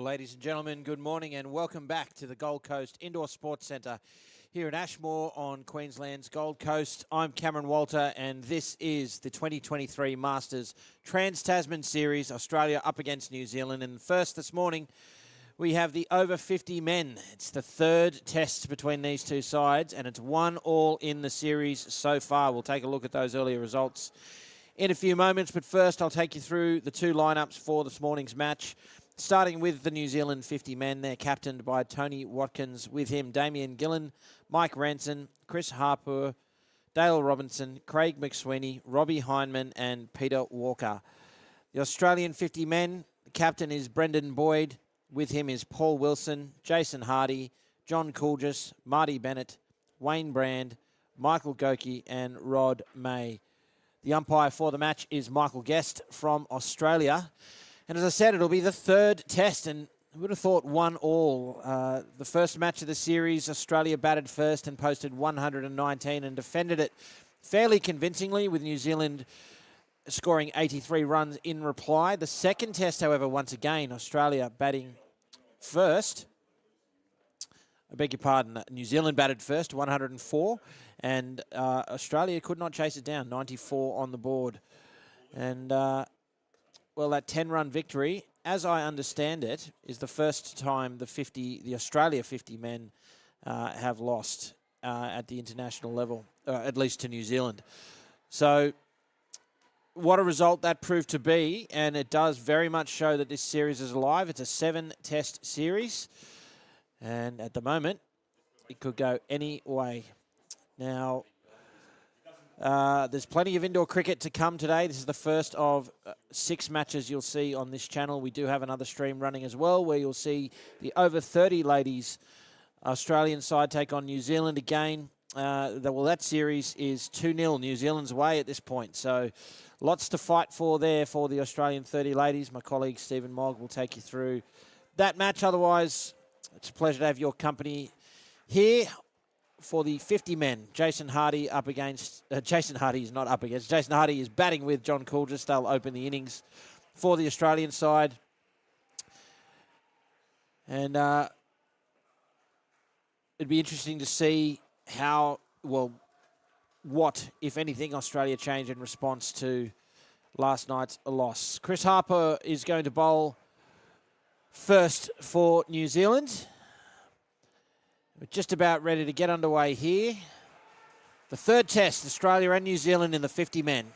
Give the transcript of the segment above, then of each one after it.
ladies and gentlemen. Good morning and welcome back to the Gold Coast Indoor Sports Centre here in Ashmore on Queensland's Gold Coast. I'm Cameron Walter and this is the 2023 Masters Trans-Tasman Series, Australia up against New Zealand. And first this morning, we have the over 50 men. It's the third test between these two sides and it's 1-1 in the series so far. We'll take a look at those earlier results in a few moments, but first I'll take you through the two lineups for this morning's match. Starting with the New Zealand 50 men, they're captained by Tony Watkins. With him, Damien Gillan, Mike Ranson, Chris Harper, Dale Robinson, Craig McSweeney, Robbie Hindman and Peter Walker. The Australian 50 men, the captain is Brendan Boyd. With him is Paul Wilson, Jason Hardy, John Coolgis, Marty Bennett, Wayne Brand, Michael Goki and Rod May. The umpire for the match is Michael Guest from Australia. And as I said, it'll be the third test, and I would have thought 1-1. The first match of the series, Australia batted first and posted 119 and defended it fairly convincingly, with New Zealand scoring 83 runs in reply. The second test, however, once again, Australia batting first. I beg your pardon, New Zealand batted first, 104, and Australia could not chase it down, 94 on the board. And, well, that 10-run victory, as I understand it, is the first time the Australia 50 men have lost at the international level, at least to New Zealand. So what a result that proved to be, and it does very much show that this series is alive. It's a 7-test series. And at the moment, it could go any way. Now, there's plenty of indoor cricket to come today. This is the first of 6 matches you'll see on this channel. We do have another stream running as well, where you'll see the over 30 ladies Australian side take on New Zealand again. That series is 2-0 New Zealand's way at this point. So lots to fight for there for the Australian 30 ladies. My colleague Stephen Mogg will take you through that match. Otherwise, it's a pleasure to have your company here for the 50 men. Jason Hardy up against... Jason Hardy is not up against. Jason Hardy is batting with John Coolgis. They'll open the innings for the Australian side. And it'd be interesting to see what, if anything, Australia changed in response to last night's loss. Chris Harper is going to bowl first for New Zealand. We're just about ready to get underway here. The third test, Australia and New Zealand in the 50 men.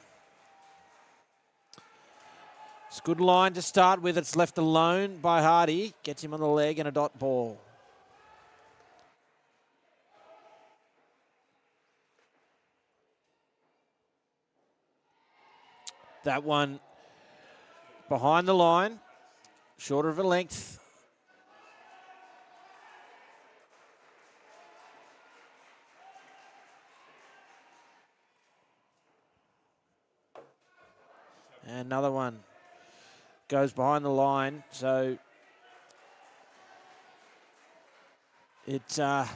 It's a good line to start with. It's left alone by Hardy. Gets him on the leg and a dot ball. That one behind the line. Shorter of a length. And another one goes behind the line. So it's a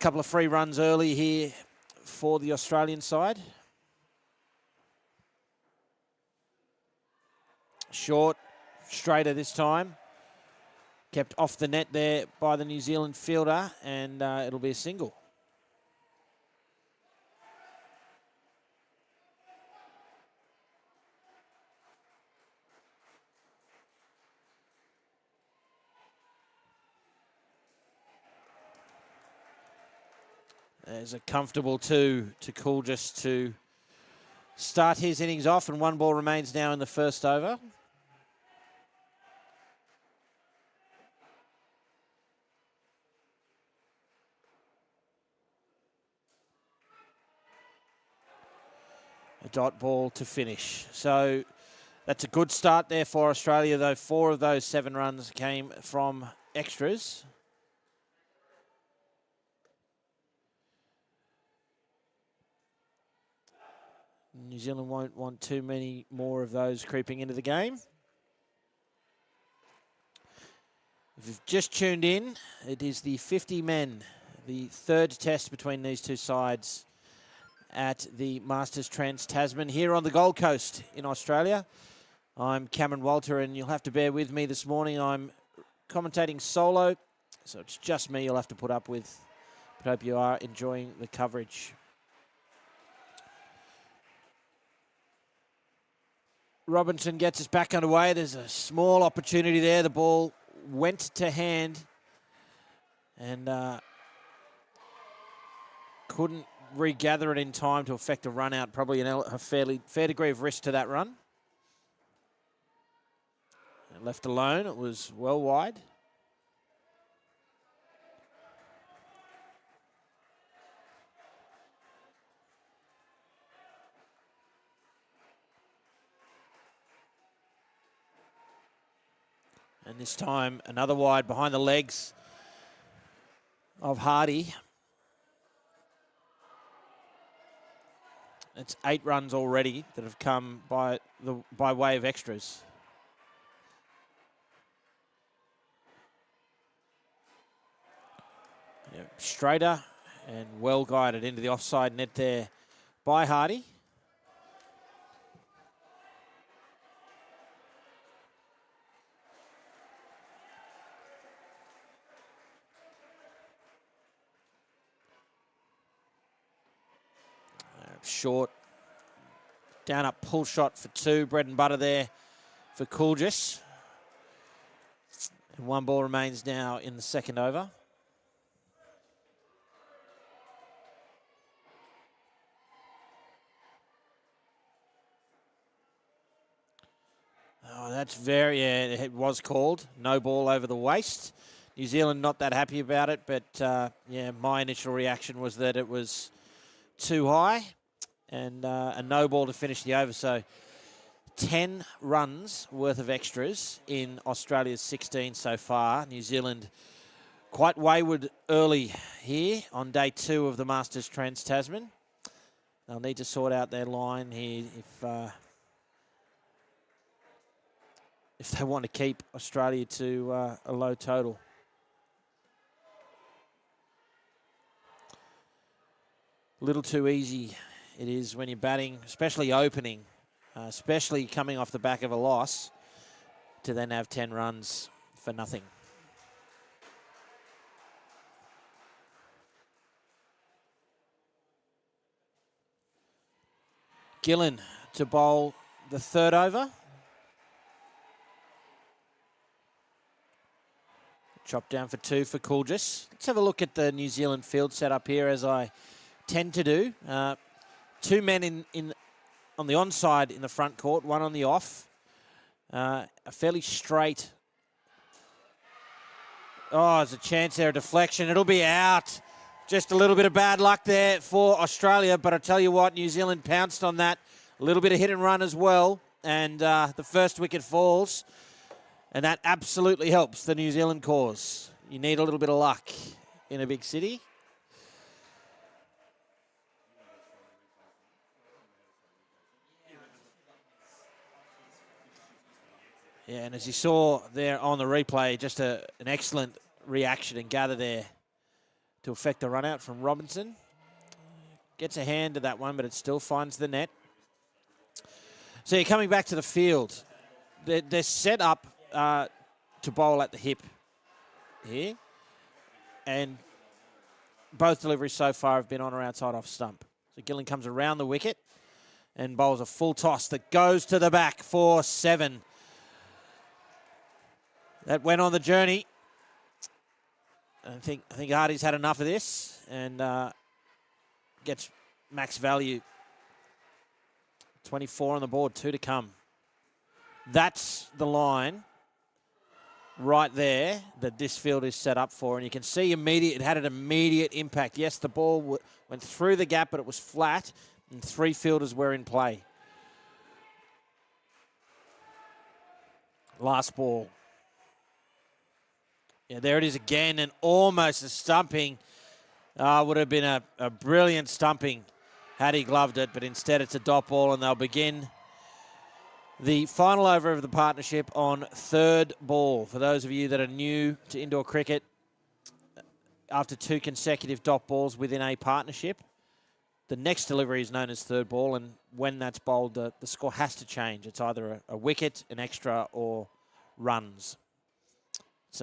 couple of free runs early here for the Australian side. Short. Straighter this time. Kept off the net there by the New Zealand fielder, and it'll be a single. There's a comfortable 2 to Coolgis to start his innings off, and 1 ball remains now in the first over. A dot ball to finish. So that's a good start there for Australia, though 4 of those 7 runs came from extras. New Zealand won't want too many more of those creeping into the game. If you've just tuned in, it is the 50 men, the third test between these two sides at the Masters Trans-Tasman here on the Gold Coast in Australia. I'm Cameron Walter, and you'll have to bear with me this morning. I'm commentating solo, so it's just me you'll have to put up with. But hope you are enjoying the coverage. Robinson gets us back underway. There's a small opportunity there. The ball went to hand and couldn't regather it in time to effect a run out. Probably a fair degree of risk to that run. And left alone, it was well wide. And this time, another wide behind the legs of Hardy. It's 8 runs already that have come by way of extras. Yeah, straighter and well guided into the offside net there by Hardy. Short, down up pull shot for 2, bread and butter there for Coolgis. And 1 ball remains now in the second over. Oh, that's it was called. No ball over the waist. New Zealand not that happy about it, but yeah, my initial reaction was that it was too high. And a no ball to finish the over. So 10 runs worth of extras in Australia's 16 so far. New Zealand quite wayward early here on day 2 of the Masters Trans-Tasman. They'll need to sort out their line here if they want to keep Australia to a low total. A little too easy it is when you're batting, especially opening, especially coming off the back of a loss, to then have 10 runs for nothing. Gillen to bowl the 3rd over. Chop down for 2 for Coolgis. Let's have a look at the New Zealand field setup here, as I tend to do. 2 men on the onside in the front court, 1 on the off. A fairly straight. Oh, there's a chance there, a deflection. It'll be out. Just a little bit of bad luck there for Australia, but I tell you what, New Zealand pounced on that. A little bit of hit and run as well, and the first wicket falls, and that absolutely helps the New Zealand cause. You need a little bit of luck in a big city. Yeah, and as you saw there on the replay, just an excellent reaction and gather there to effect a run out from Robinson. Gets a hand to that one, but it still finds the net. So you're coming back to the field. They're set up to bowl at the hip here. And both deliveries so far have been on or outside off stump. So Gillen comes around the wicket and bowls a full toss that goes to the back for 7. That went on the journey. I think Hardy's had enough of this and gets max value. 24 on the board, 2 to come. That's the line right there that this field is set up for. And you can see it had an immediate impact. Yes, the ball went through the gap, but it was flat, and 3 fielders were in play. Last ball. Yeah, there it is again, and almost a stumping. Would have been a brilliant stumping had he gloved it, but instead it's a dot ball, and they'll begin the final over of the partnership on 3rd ball. For those of you that are new to indoor cricket, after 2 consecutive dot balls within a partnership, the next delivery is known as 3rd ball, and when that's bowled, the score has to change. It's either a wicket, an extra, or runs. It's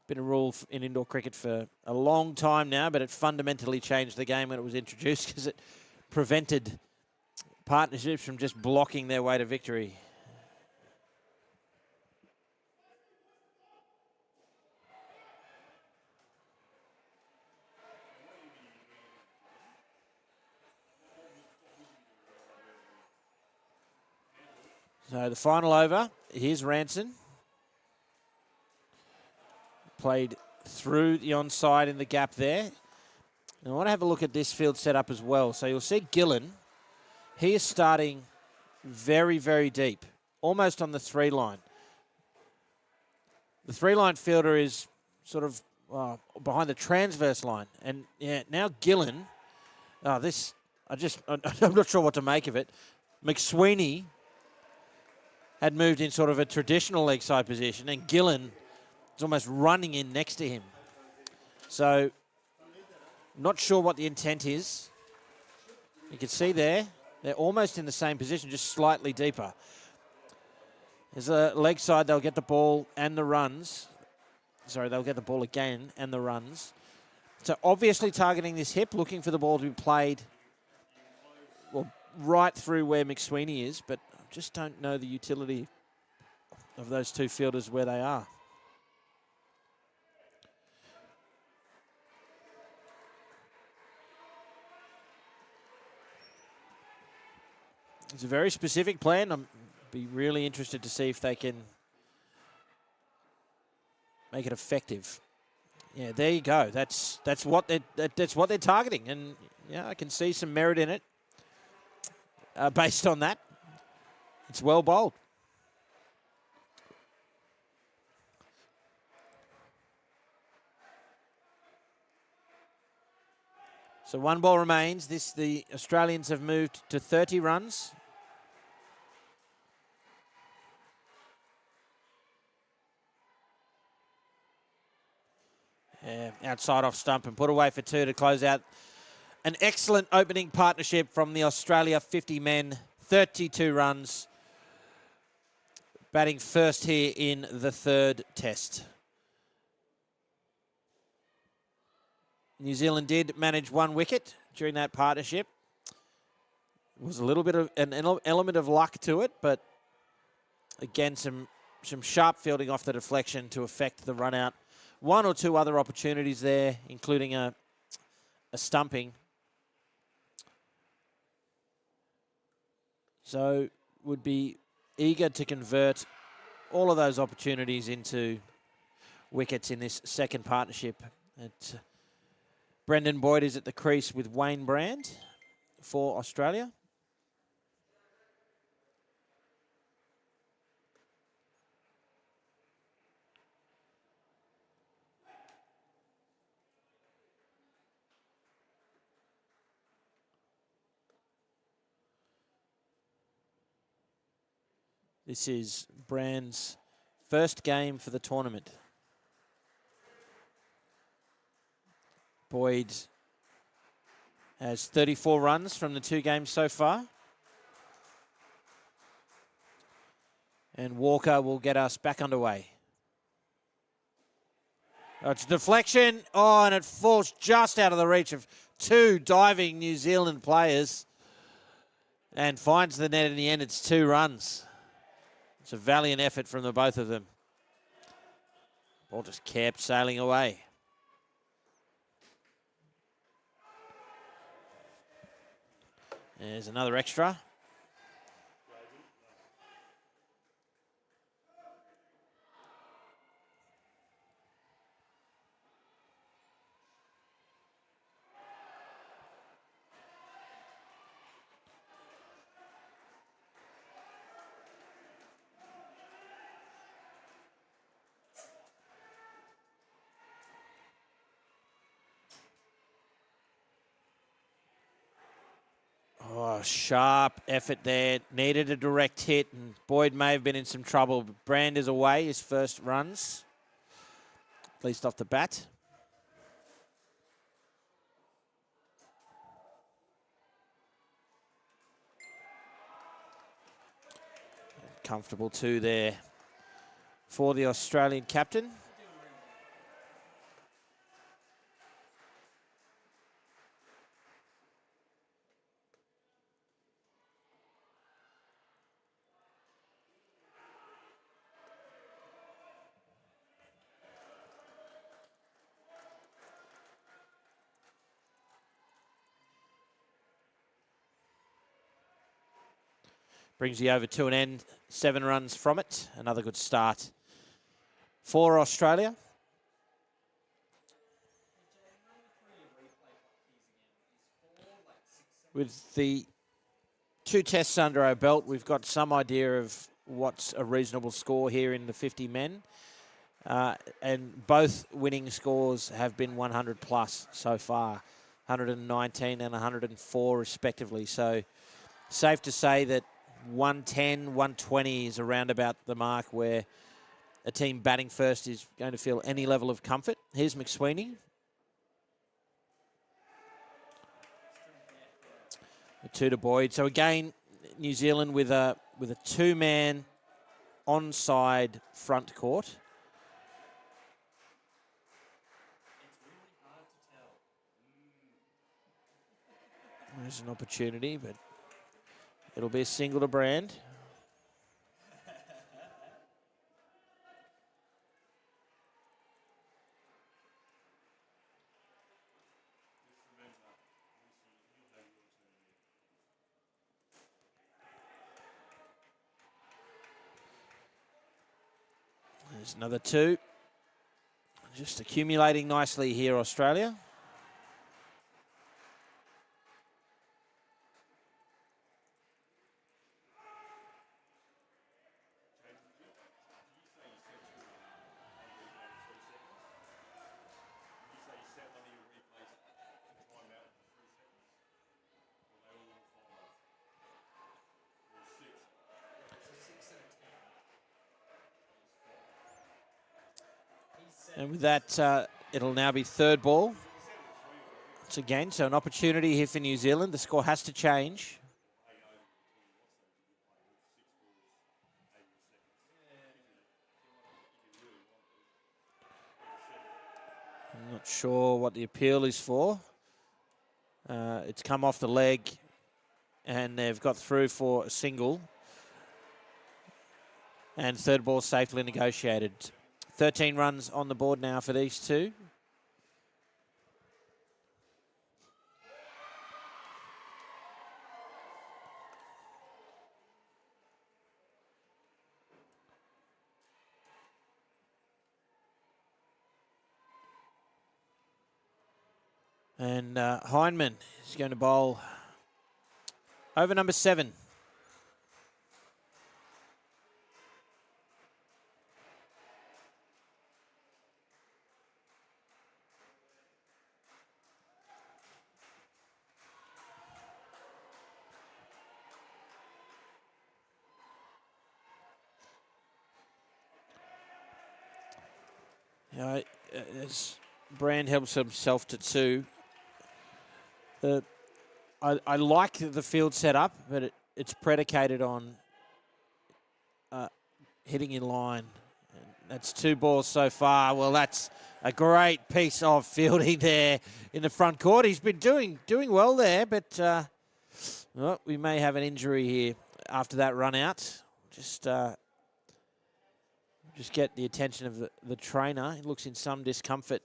been a rule in indoor cricket for a long time now, but it fundamentally changed the game when it was introduced because it prevented partnerships from just blocking their way to victory. So the final over, here's Ranson. Played through the onside in the gap there. And I want to have a look at this field setup as well. So you'll see Gillen. He is starting very, very deep, almost on the 3-line. The 3-line fielder is sort of behind the transverse line. And yeah, now Gillen, I'm not sure what to make of it. McSweeney had moved in sort of a traditional leg side position, and Gillen is almost running in next to him. So, not sure what the intent is. You can see there, they're almost in the same position, just slightly deeper. There's a leg side, they'll get the ball and the runs. Sorry, they'll get the ball again and the runs. So obviously targeting this hip, looking for the ball to be played right through where McSweeney is, but I just don't know the utility of those two fielders where they are. It's a very specific plan. I'd be really interested to see if they can make it effective. Yeah, there you go. That's what they're targeting, and yeah, I can see some merit in it. Based on that, it's well bowled. So 1 ball remains. The Australians have moved to 30 runs. Yeah, outside off stump and put away for 2 to close out. An excellent opening partnership from the Australia 50 men, 32 runs. Batting first here in the 3rd test. New Zealand did manage 1 wicket during that partnership. It was a little bit of an element of luck to it, but again, some sharp fielding off the deflection to affect the run out. 1 or 2 other opportunities there, including a stumping. So would be eager to convert all of those opportunities into wickets in this second partnership. Brendan Boyd is at the crease with Wayne Brand for Australia. This is Brand's first game for the tournament. Boyd has 34 runs from the 2 games so far. And Walker will get us back underway. Oh, it's a deflection. Oh, and it falls just out of the reach of 2 diving New Zealand players. And finds the net in the end. It's 2 runs. It's a valiant effort from the both of them. Ball just kept sailing away. There's another extra. Oh, sharp effort there. Needed a direct hit, and Boyd may have been in some trouble. But Brand is away, his first runs, at least off the bat. Comfortable 2 there for the Australian captain. Brings the over to an end, 7 runs from it. Another good start for Australia. With the 2 tests under our belt, we've got some idea of what's a reasonable score here in the 50 men. And both winning scores have been 100 plus so far, 119 and 104 respectively. So safe to say that 110, 120 is around about the mark where a team batting first is going to feel any level of comfort. Here's McSweeney. A 2 to Boyd. So again, New Zealand with a 2-man onside front court. There's an opportunity, but it'll be a single to Brand. There's another 2. Just accumulating nicely here, Australia. And with that, it'll now be 3rd ball. Once again, so an opportunity here for New Zealand. The score has to change. I'm not sure what the appeal is for. It's come off the leg, and they've got through for a single. And 3rd ball safely negotiated. 13 runs on the board now for these 2. And Hindman is going to bowl over number 7. As Brand helps himself to 2. I like the field setup, but it's predicated on hitting in line. And that's 2 balls so far. Well, that's a great piece of fielding there in the front court. He's been doing well there, but well, we may have an injury here after that run out. Just get the attention of the trainer. He looks in some discomfort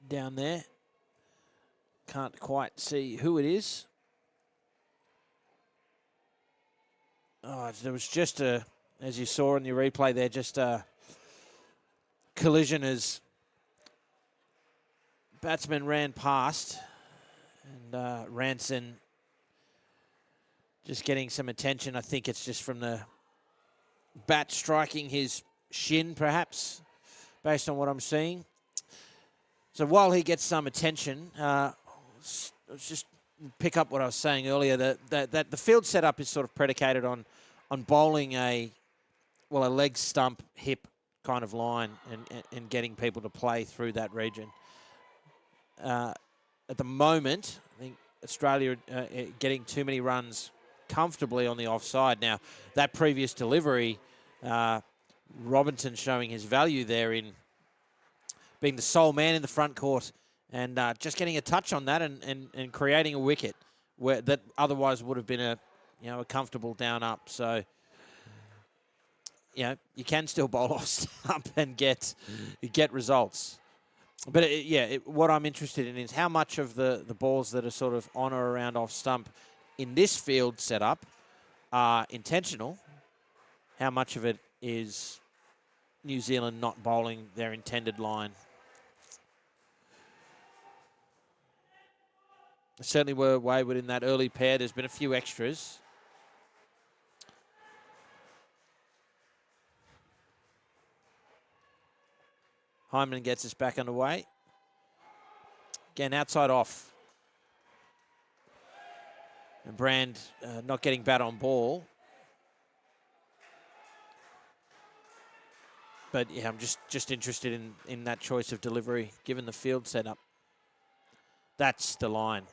down there. Can't quite see who it is. Oh, there was just as you saw in the replay there, just a collision as batsman ran past, and Ranson just getting some attention. I think it's just from the bat striking his shin, perhaps, based on what I'm seeing. So while he gets some attention, let's just pick up what I was saying earlier, that the field setup is sort of predicated on bowling a leg stump, hip kind of line and getting people to play through that region. At the moment, I think Australia are getting too many runs comfortably on the offside. Now, that previous delivery Robinson showing his value there in being the sole man in the front court and just getting a touch on that and creating a wicket where that otherwise would have been a comfortable down up. So you can still bowl off stump and get results. But what I'm interested in is how much of the balls that are sort of on or around off stump in this field setup are intentional. How much of it is New Zealand not bowling their intended line? Certainly were wayward in that early pair. There's been a few extras. Hyman gets us back underway. Again, outside off. And Brand not getting bat on ball. But yeah, I'm just interested in that choice of delivery, given the field setup. That's the line.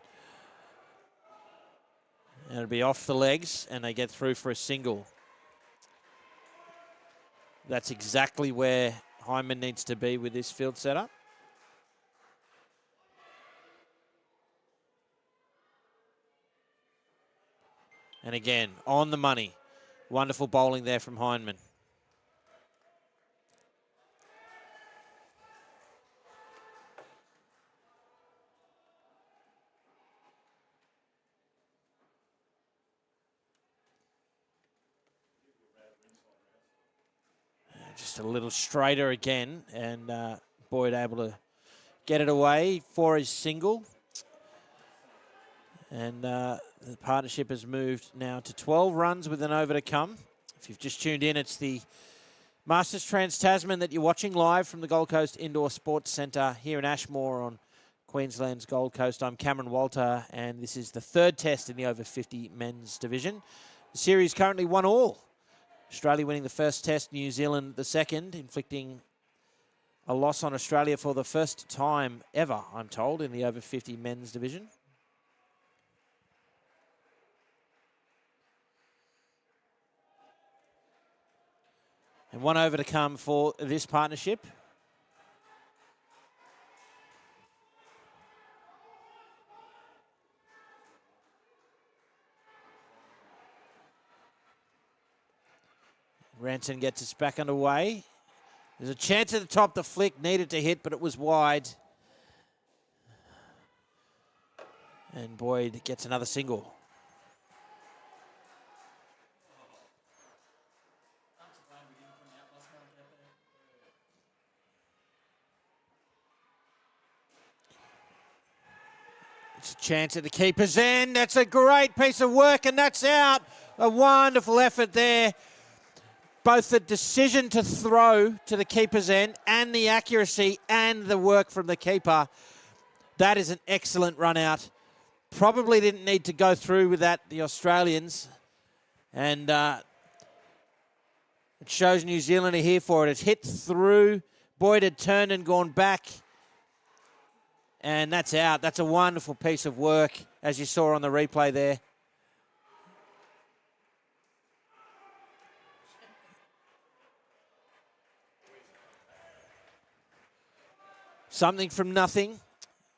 And it'll be off the legs, and they get through for a single. That's exactly where Hyman needs to be with this field setup. And again, on the money. Wonderful bowling there from Hyman. Just a little straighter again, and Boyd able to get it away for his single. And the partnership has moved now to 12 runs with an over to come. If you've just tuned in, it's the Masters Trans Tasman that you're watching live from the Gold Coast Indoor Sports Centre here in Ashmore on Queensland's Gold Coast. I'm Cameron Walter, and this is the third test in the over 50 men's division. The series currently 1-1. Australia winning the first test, New Zealand the second, inflicting a loss on Australia for the first time ever, I'm told, in the over 50 men's division. And one over to come for this partnership. Ranson gets us back underway. There's a chance at the top. The flick needed to hit, but it was wide. And Boyd gets another single. It's a chance at the keeper's end. That's a great piece of work, and that's out. A wonderful effort there. Both the decision to throw to the keeper's end and the accuracy and the work from the keeper. That is an excellent run out. Probably didn't need to go through with that, the Australians. And it shows New Zealand are here for it. It's hit through. Boyd had turned and gone back. And that's out. That's a wonderful piece of work, as you saw on the replay there. Something from nothing.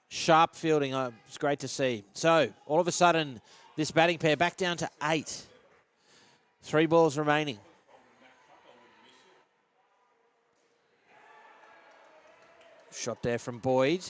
Sharp fielding. It's great to see. So, all of a sudden, this batting pair back down to 8. 3 balls remaining. Shot there from Boyd.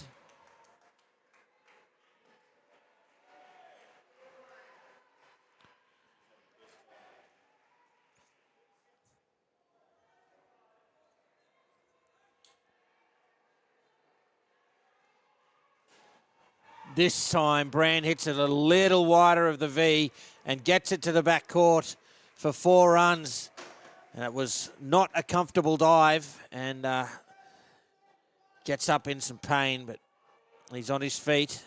This time, Brand hits it a little wider of the V and gets it to the back court for 4 runs. And it was not a comfortable dive and gets up in some pain, but he's on his feet.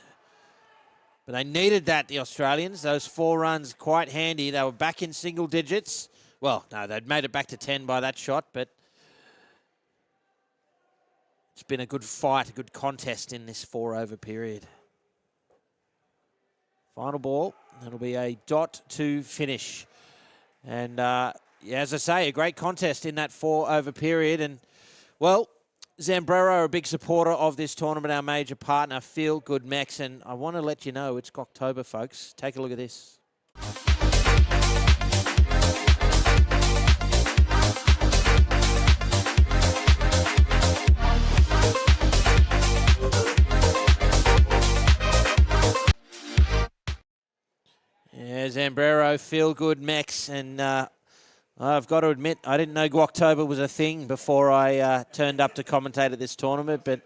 But they needed that, the Australians. Those 4 runs, quite handy. They were back in single digits. Well, no, they'd made it back to 10 by that shot, but it's been a good fight, a good contest in this 4-over period. Final ball, it'll be a dot to finish. And Yeah, as I say, a great contest in that 4-over period. And, well, Zambrero are a big supporter of this tournament, our major partner, Feel Good Mex. And I want to let you know it's October, folks. Take a look at this. Yeah, Zambrero, Feel Good Mex. And I've got to admit, I didn't know Guoctober was a thing before I turned up to commentate at this tournament, but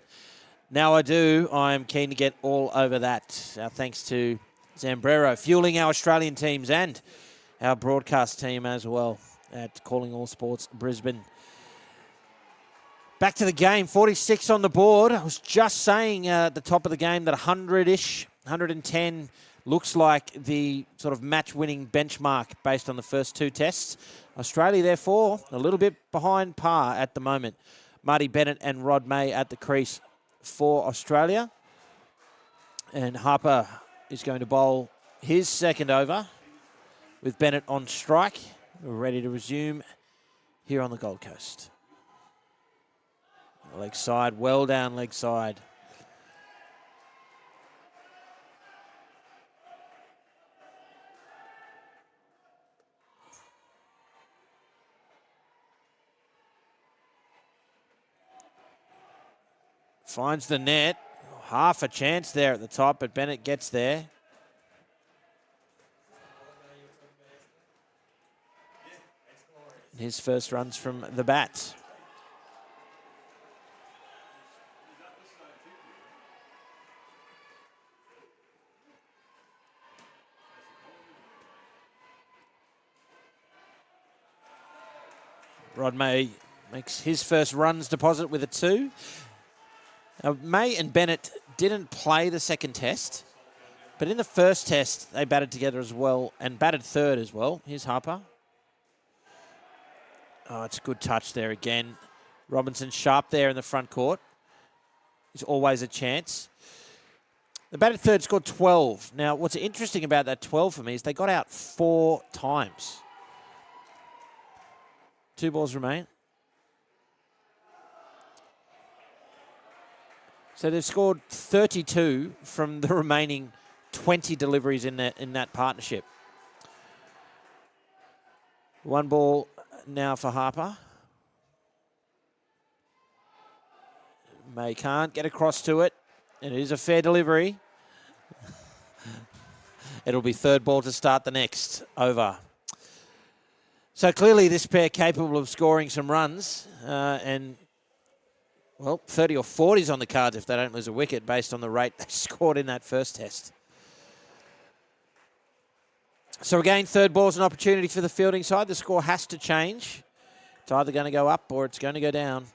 now I do. I'm keen to get all over that. Thanks to Zambrero, fueling our Australian teams and our broadcast team as well at Calling All Sports Brisbane. Back to the game, 46 on the board. I was just saying at the top of the game that 100-ish, 110 looks like the sort of match-winning benchmark based on the first two tests. Australia, therefore, a little bit behind par at the moment. Marty Bennett and Rod May at the crease for Australia. And Harper is going to bowl his second over with Bennett on strike. We're ready to resume here on the Gold Coast. Leg side, well down leg side. Finds the net. Half a chance there at the top, but Bennett gets there. His first runs from the bat. Rod May makes his first runs deposit with a 2. May and Bennett didn't play the second test, but in the first test, they batted together as well and batted third as well. Here's Harper. Oh, it's a good touch there again. Robinson sharp there in the front court. There's always a chance. The batted third scored 12. Now, what's interesting about that 12 for me is they got out 4 times. 2 balls remain. So they've scored 32 from the remaining 20 deliveries in that partnership. 1 ball now for Harper. May can't get across to it. And it is a fair delivery. It'll be third ball to start the next over. So clearly this pair capable of scoring some runs and, well, 30 or 40s on the cards if they don't lose a wicket based on the rate they scored in that first test. So again, third ball's an opportunity for the fielding side. The score has to change. It's either going to go up or it's going to go down.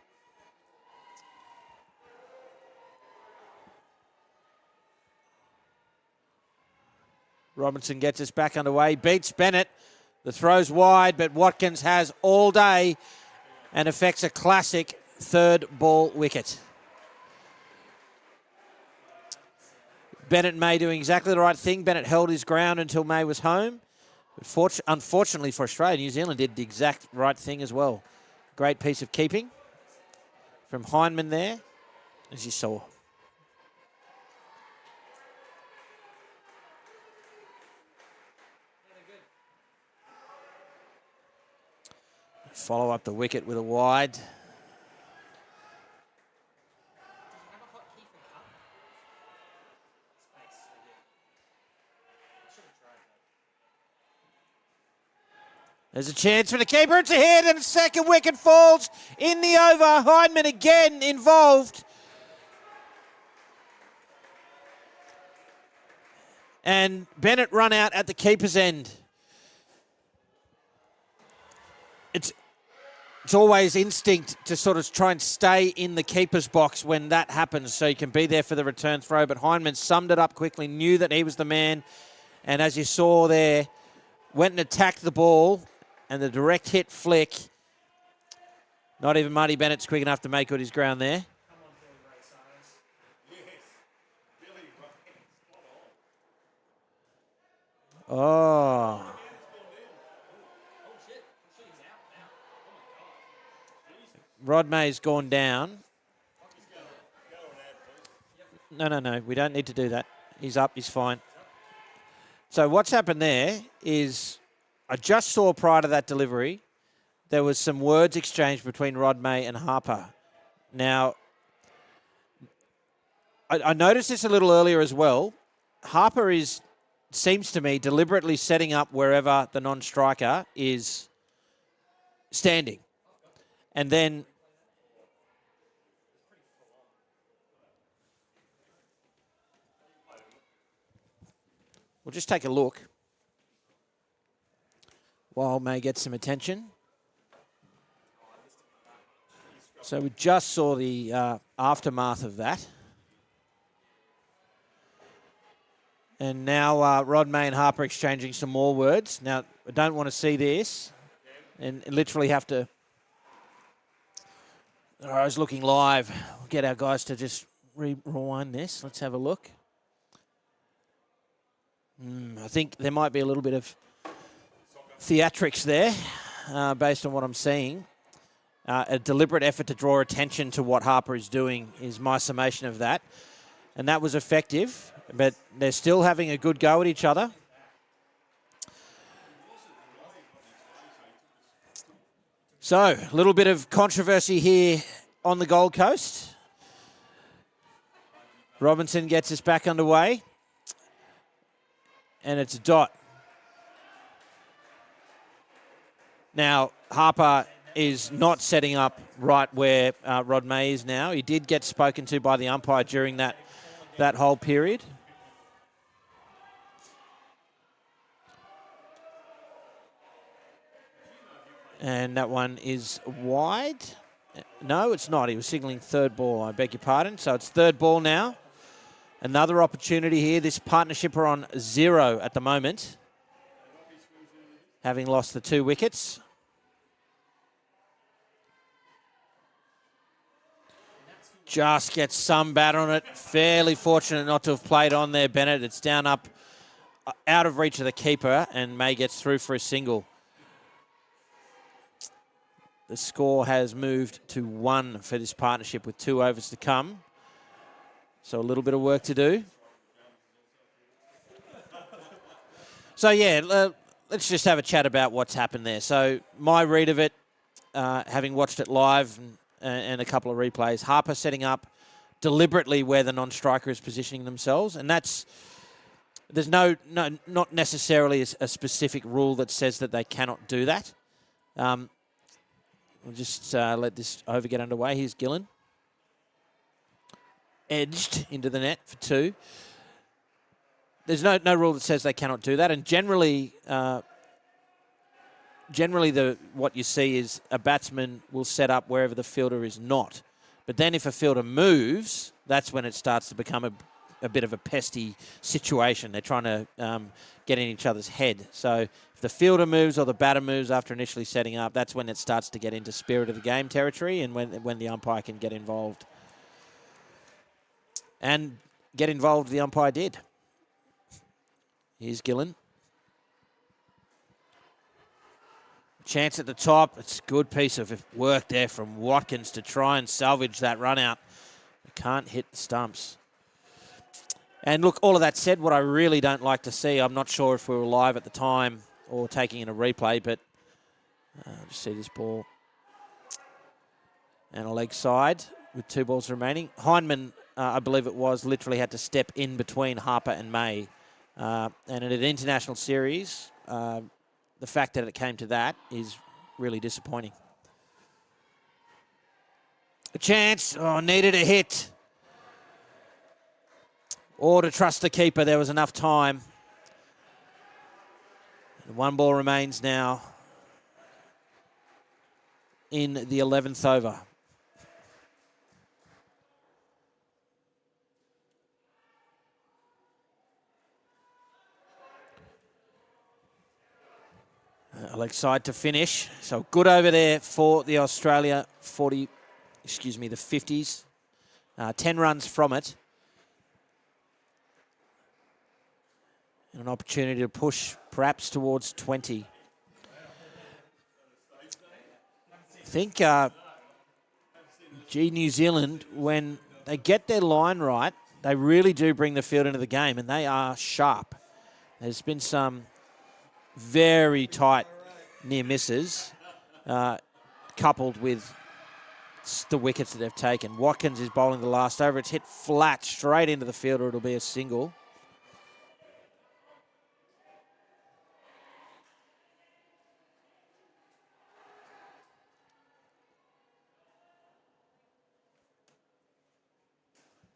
Robinson gets us back underway, beats Bennett. The throw's wide, but Watkins has all day and affects a classic third ball wicket. Bennett and May doing exactly the right thing. Bennett held his ground until May was home. But unfortunately for Australia, New Zealand did the exact right thing as well. Great piece of keeping from Hindman there, as you saw. Follow up the wicket with a wide. There's a chance for the keeper. It's a hit and second wicket falls in the over. Hindman again involved. And Bennett run out at the keeper's end. It's always instinct to sort of try and stay in the keeper's box when that happens so you can be there for the return throw. But Hindman summed it up quickly, knew that he was the man. And as you saw there, went and attacked the ball. And the direct hit flick. Not even Marty Bennett's quick enough to make good his ground there. Oh. Rod May's gone down. No. We don't need to do that. He's up. He's fine. So what's happened there is I just saw prior to that delivery, there was some words exchanged between Rod May and Harper. Now, I noticed this a little earlier as well. Harper seems to me, deliberately setting up wherever the non-striker is standing. And then we'll just take a look while May gets some attention. So we just saw the aftermath of that. And now Rod May and Harper exchanging some more words. Now, I don't want to see this and literally have to... I was looking live. We'll get our guys to just rewind this. Let's have a look. I think there might be a little bit of theatrics there based on what I'm seeing. A deliberate effort to draw attention to what Harper is doing is my summation of that. And that was effective, but they're still having a good go at each other. So, a little bit of controversy here on the Gold Coast. Robinson gets us back underway. And it's a dot. Now, Harper is not setting up right where Rod May is now. He did get spoken to by the umpire during that whole period. And that one is wide. No, it's not. He was signalling third ball. I beg your pardon. So it's third ball now. Another opportunity here. This partnership are on 0 at the moment, having lost the 2 wickets. Just gets some bat on it. Fairly fortunate not to have played on there, Bennett. It's down up, out of reach of the keeper, and May gets through for a single. The score has moved to 1 for this partnership with 2 overs to come. So a little bit of work to do. So, yeah, let's just have a chat about what's happened there. So my read of it, having watched it live and a couple of replays, Harper setting up deliberately where the non-striker is positioning themselves. And there's not necessarily a specific rule that says that they cannot do that. We'll just let this over get underway. Here's Gillen. Edged into the net for 2. There's no rule that says they cannot do that. And generally what you see is a batsman will set up wherever the fielder is not. But then if a fielder moves, that's when it starts to become a bit of a pesty situation. They're trying to get in each other's head. So if the fielder moves or the batter moves after initially setting up, that's when it starts to get into spirit of the game territory and when the umpire can get involved. And get involved, the umpire did. Here's Gillen. Chance at the top. It's a good piece of work there from Watkins to try and salvage that run out. Can't hit the stumps. And look, all of that said, what I really don't like to see, I'm not sure if we were live at the time or taking in a replay, but just see this ball. And a leg side with 2 balls remaining. Hindman, I believe it was, literally had to step in between Harper and May. And in an international series, the fact that it came to that is really disappointing. A chance. Oh, needed a hit. Or to trust the keeper. There was enough time. And 1 ball remains now in the 11th over. Leg side to finish. So good over there for the Australia the 50s. 10 runs from it. And an opportunity to push perhaps towards 20. I think Gee, New Zealand, when they get their line right, they really do bring the field into the game, and they are sharp. There's been some very tight near misses, coupled with the wickets that they've taken. Watkins is bowling the last over. It's hit flat straight into the field, or it'll be a single.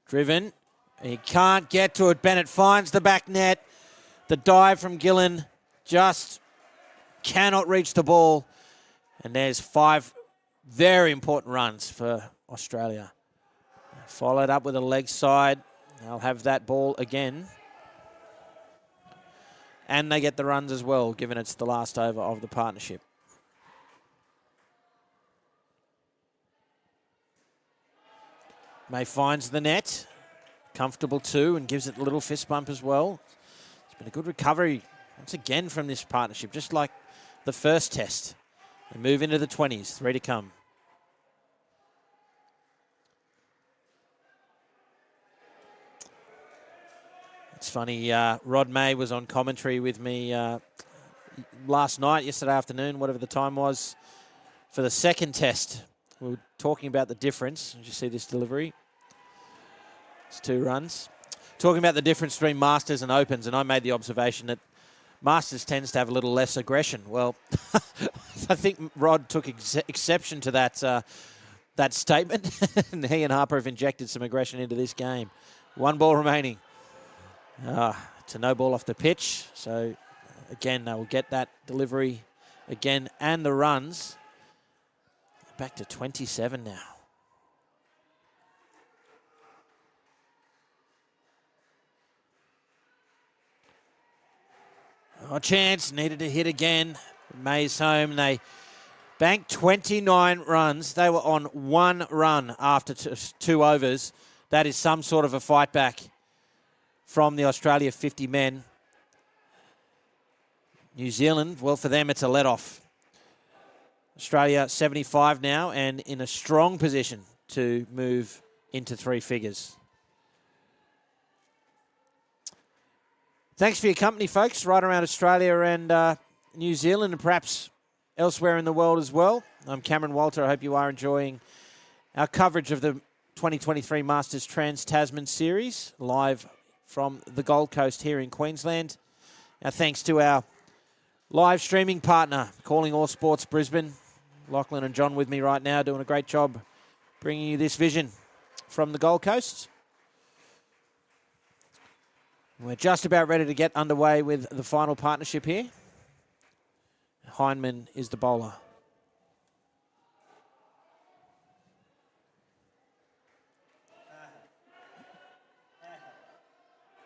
Driven. He can't get to it. Bennett finds the back net. The dive from Gillen just cannot reach the ball. And there's 5 very important runs for Australia. Followed up with a leg side. They'll have that ball again. And they get the runs as well, given it's the last over of the partnership. May finds the net. Comfortable too, and gives it a little fist bump as well. It's been a good recovery once again from this partnership, just like the first test. They move into the 20s, 3 to come. It's funny, Rod May was on commentary with me yesterday afternoon, whatever the time was, for the second test. We were talking about the difference. Did you see this delivery? It's 2 runs. Talking about the difference between Masters and Opens, and I made the observation that Masters tends to have a little less aggression. Well, I think Rod took exception to that statement, and he and Harper have injected some aggression into this game. 1 ball remaining. It's a no ball off the pitch, so again, they will get that delivery again and the runs. Back to 27 now. Oh, chance, needed to hit again. May's home. They banked 29 runs. They were on 1 run after 2 overs. That is some sort of a fight back from the Australia 50 men. New Zealand, well, for them, it's a let-off. Australia 75 now and in a strong position to move into 3 figures. Thanks for your company, folks, right around Australia and New Zealand and perhaps elsewhere in the world as well. I'm Cameron Walter. I hope you are enjoying our coverage of the 2023 Masters Trans-Tasman Series live from the Gold Coast here in Queensland. Now, thanks to our live streaming partner, Calling All Sports Brisbane. Lachlan and John with me right now doing a great job bringing you this vision from the Gold Coast. We're just about ready to get underway with the final partnership here. Hindman is the bowler.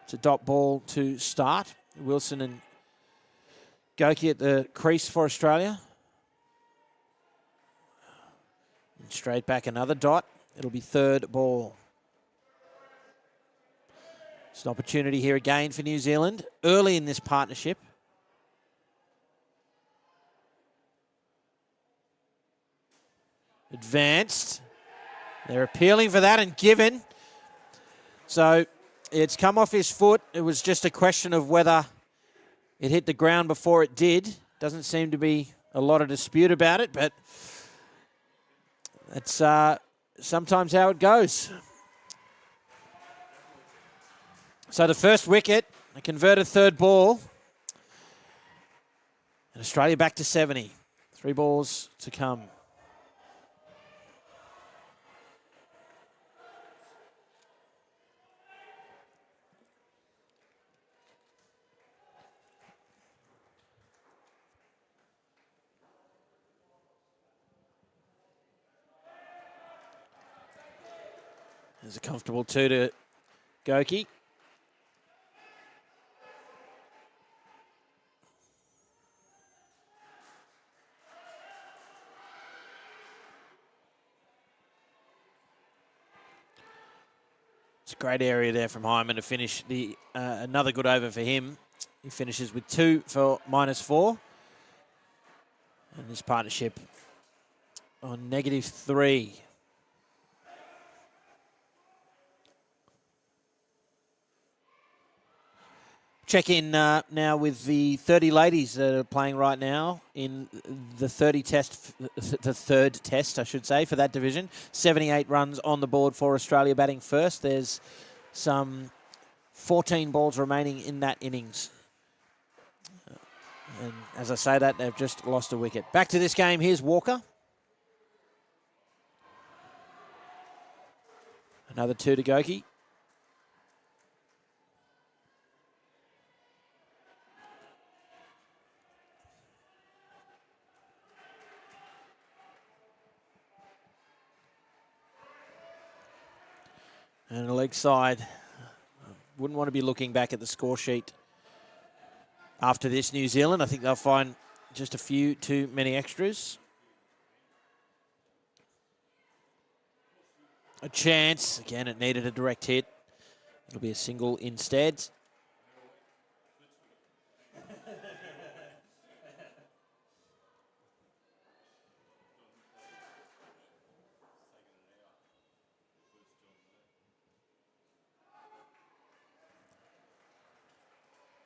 It's a dot ball to start. Wilson and Goki at the crease for Australia. And straight back another dot. It'll be 3rd ball. It's an opportunity here again for New Zealand early in this partnership. Advanced. They're appealing for that and given. So it's come off his foot. It was just a question of whether it hit the ground before it did. Doesn't seem to be a lot of dispute about it, but it's sometimes how it goes. So the first wicket, a converted 3rd ball. And Australia back to 70. 3 balls to come. There's a comfortable 2 to Goki. It's a great area there from Hyman to finish the another good over for him. He finishes with 2 for -4. And this partnership on -3. check in now with the 30 ladies that are playing right now in the the third test, I should say, for that division. 78 runs on the board for Australia batting first. There's some 14 balls remaining in that innings. And as I say that, they've just lost a wicket. Back to this game, here's Walker. Another 2 to Goki. And a leg side. Wouldn't want to be looking back at the score sheet after this, New Zealand. I think they'll find just a few too many extras. A chance. Again, it needed a direct hit. It'll be a single instead.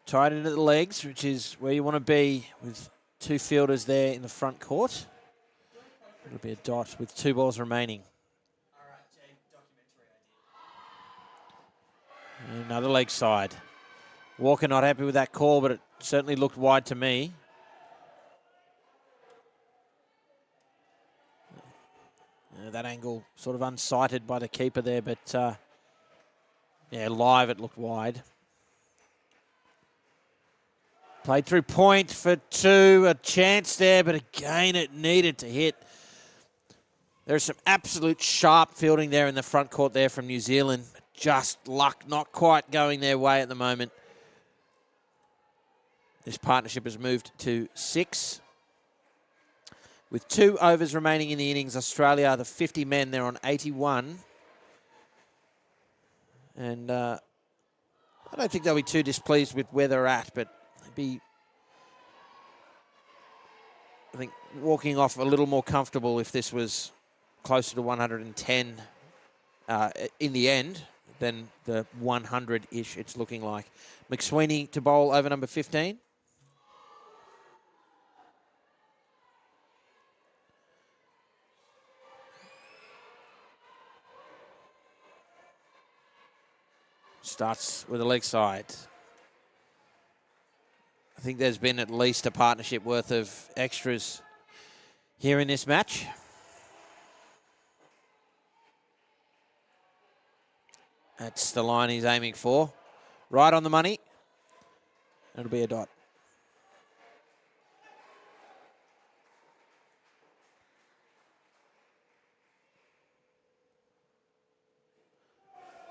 Tied into the legs, which is where you want to be with 2 fielders there in the front court. It'll be a dot with 2 balls remaining. Another leg side. Walker not happy with that call, but it certainly looked wide to me. That angle sort of unsighted by the keeper there, but yeah, live it looked wide. Played through point for 2, a chance there, but again it needed to hit. There's some absolute sharp fielding there in the front court there from New Zealand. Just luck not quite going their way at the moment. This partnership has moved to 6. With 2 overs remaining in the innings, Australia, the 50 men, they're on 81. And I don't think they'll be too displeased with where they're at, but they'd be, I think, walking off a little more comfortable if this was closer to 110 in the end than the 100-ish it's looking like. McSweeney to bowl over number 15. Starts with a leg side. I think there's been at least a partnership worth of extras here in this match. That's the line he's aiming for. Right on the money. It'll be a dot.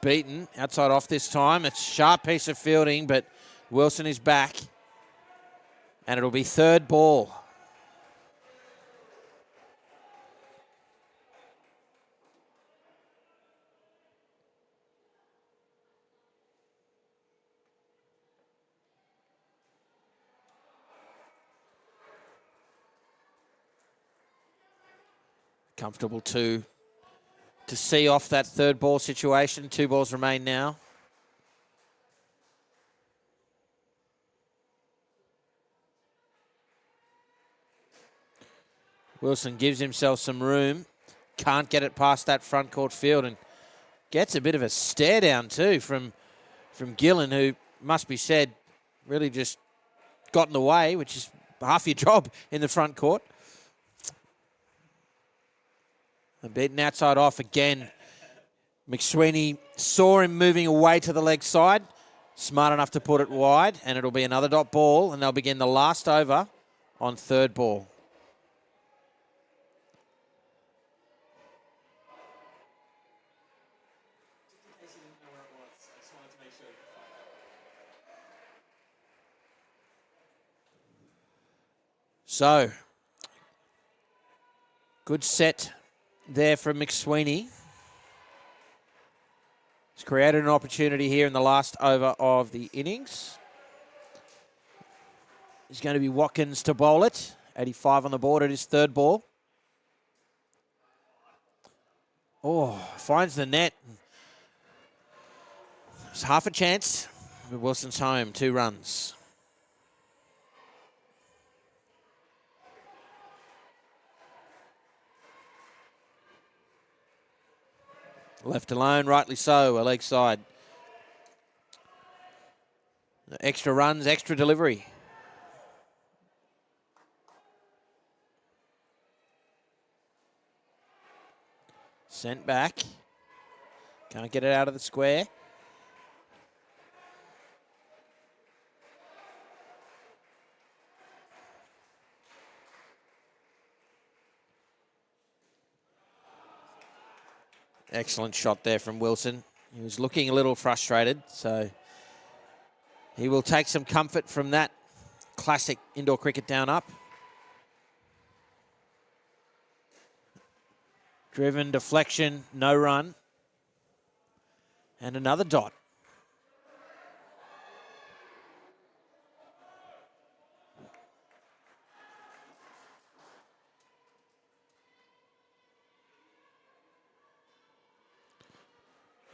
Beaten, outside off this time. It's a sharp piece of fielding, but Wilson is back. And it'll be 3rd ball. Comfortable to see off that 3rd ball situation. 2 balls remain now. Wilson gives himself some room. Can't get it past that front court field and gets a bit of a stare down too from Gillen, who, must be said, really just got in the way, which is half your job in the front court. And beaten outside off again. McSweeney saw him moving away to the leg side. Smart enough to put it wide, and it'll be another dot ball, and they'll begin the last over on 3rd ball. So, good set there from McSweeney. He's created an opportunity here in the last over of the innings. It's going to be Watkins to bowl it. 85 on the board at his 3rd ball. Oh, finds the net. It's half a chance. Wilson's home, 2 runs. Left alone, rightly so, a leg side. Extra runs, extra delivery. Sent back. Can't get it out of the square. Excellent shot there from Wilson. He was looking a little frustrated, so he will take some comfort from that classic indoor cricket down up. Driven, deflection, no run. And another dot.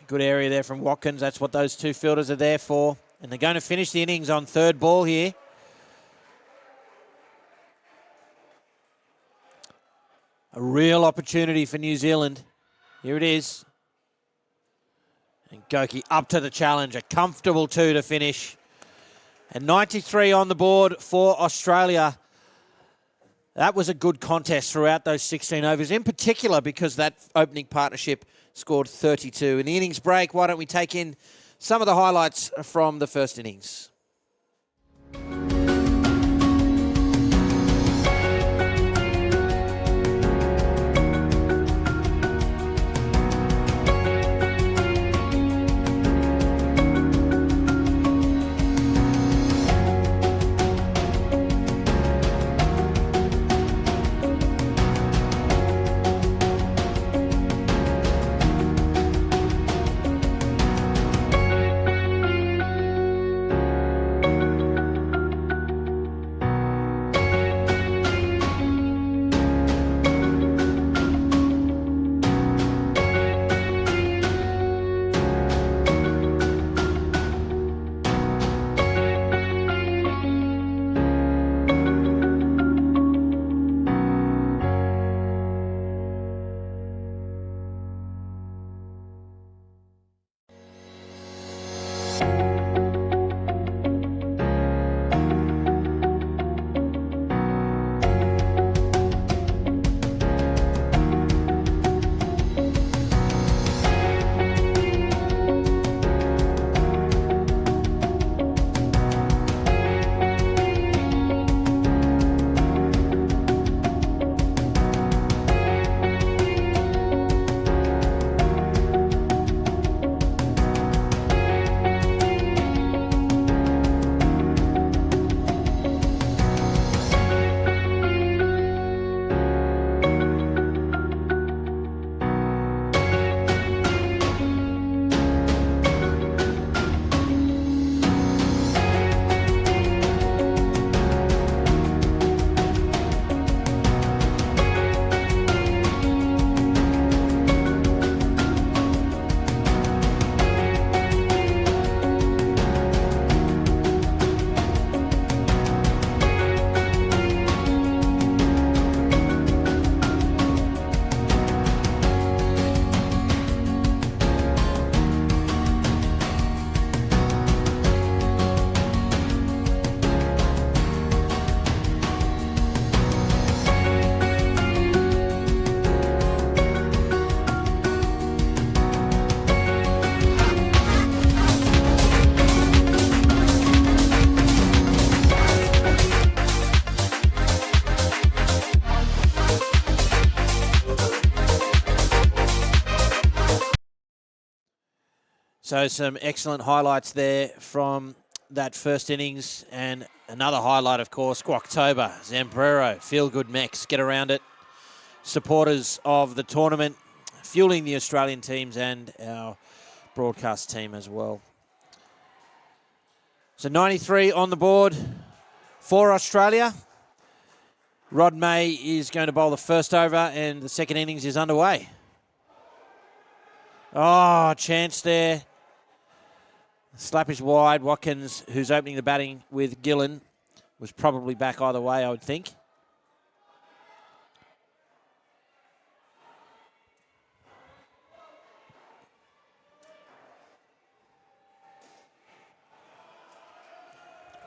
Good area there from Watkins. That's what those 2 fielders are there for. And they're going to finish the innings on 3rd ball here. A real opportunity for New Zealand. Here it is. And Goki up to the challenge. A comfortable 2 to finish. And 93 on the board for Australia. That was a good contest throughout those 16 overs, in particular because that opening partnership scored 32. In the innings break, why don't we take in some of the highlights from the first innings? So some excellent highlights there from that first innings. And another highlight, of course, Squawktober, Zambrero, Feel Good Mex, get around it. Supporters of the tournament, fueling the Australian teams and our broadcast team as well. So 93 on the board for Australia. Rod May is going to bowl the first over and the second innings is underway. Oh, chance there. Slap is wide. Watkins, who's opening the batting with Gillen, was probably back either way, I would think.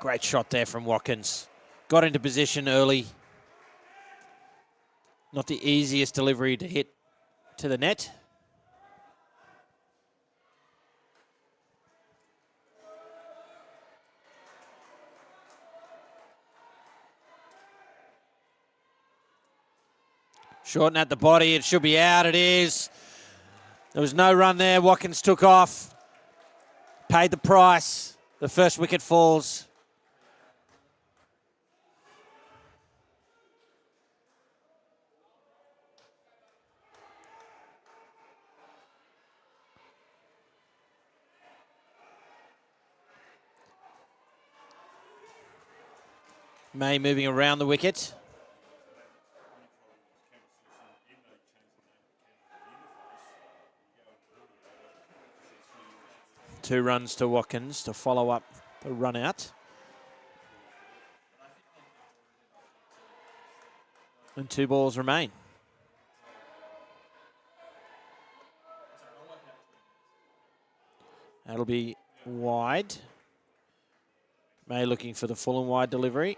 Great shot there from Watkins. Got into position early. Not the easiest delivery to hit to the net. Shorten at the body. It should be out. It is. There was no run there. Watkins took off. Paid the price. The first wicket falls. May moving around the wicket. Two runs to Watkins to follow up the run out. And 2 balls remain. That'll be wide. May looking for the full and wide delivery.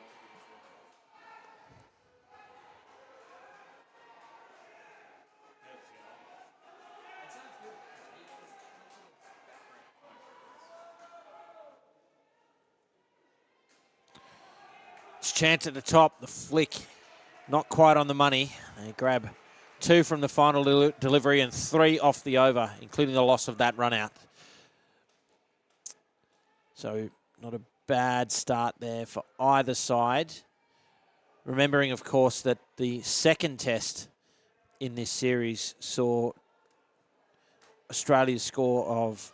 Chance at the top, the flick, not quite on the money. They grab 2 from the final delivery and 3 off the over, including the loss of that run out. So not a bad start there for either side. Remembering, of course, that the second test in this series saw Australia's score of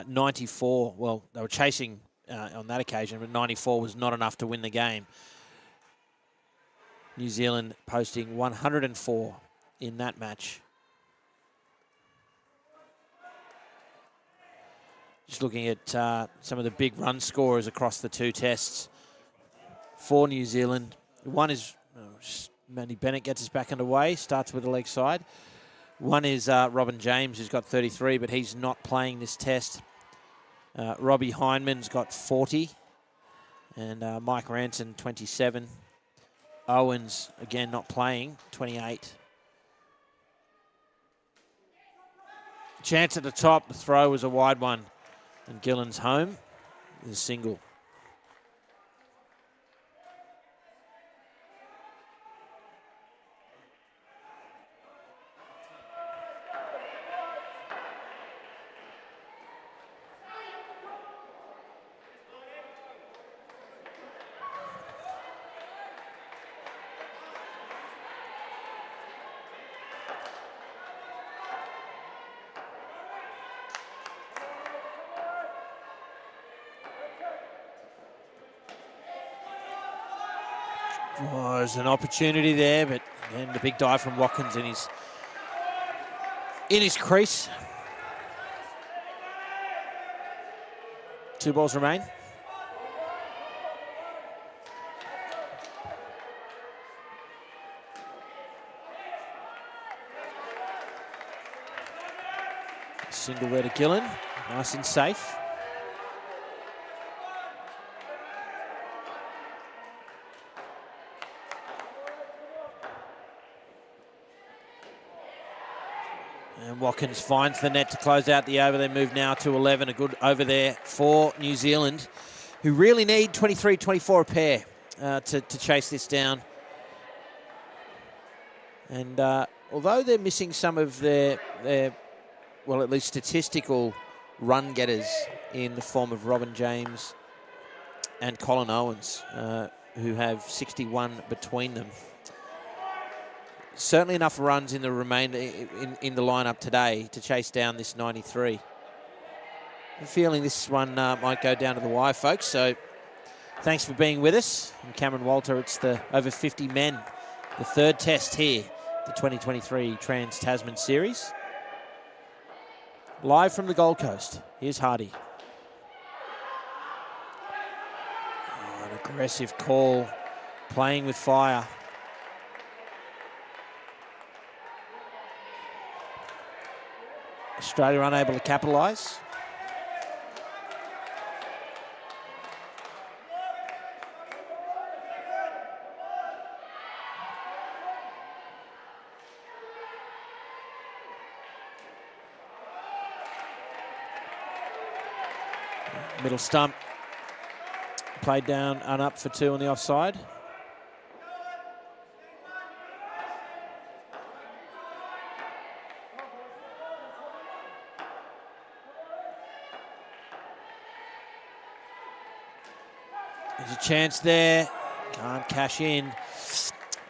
94. Well, they were chasing on that occasion, but 94 was not enough to win the game. New Zealand posting 104 in that match. Just looking at some of the big run scorers across the 2 tests for New Zealand. One is Manny Bennett gets us back underway, starts with the leg side. One is Robin James, who's got 33, but he's not playing this test. Robbie Hindman's got 40, and Mike Ranson, 27. Owens, again, not playing, 28. Chance at the top, the throw was a wide one, and Gillen's home is a single. Was an opportunity there, but again, the big dive from Watkins in his crease. 2 balls remain. Single there to Gillen, nice and safe. And Watkins finds the net to close out the over. They move now to 11. A good over there for New Zealand, who really need 23-24 a pair to chase this down. And although they're missing some of their, well, at least statistical run getters in the form of Robin James and Colin Owens, who have 61 between them. Certainly enough runs in the remainder in the lineup today to chase down this 93. I'm feeling this one might go down to the wire, folks. So thanks for being with us. I'm Cameron Walter. It's the over 50 men, the 3rd test here, the 2023 Trans-Tasman Series. Live from the Gold Coast, here's Hardy. Oh, an aggressive call, playing with fire. Australia unable to capitalise. Middle stump. Played down and up for 2 on the offside. There's a chance there. Can't cash in.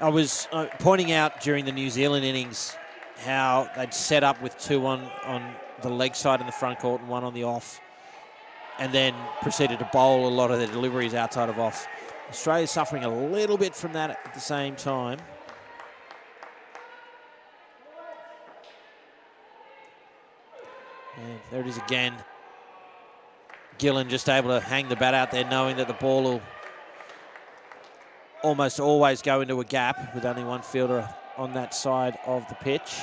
I was pointing out during the New Zealand innings how they'd set up with 2 on the leg side in the front court and 1 on the off, and then proceeded to bowl a lot of their deliveries outside of off. Australia's suffering a little bit from that at the same time. And there it is again. Gillen just able to hang the bat out there, knowing that the ball will almost always go into a gap with only one fielder on that side of the pitch.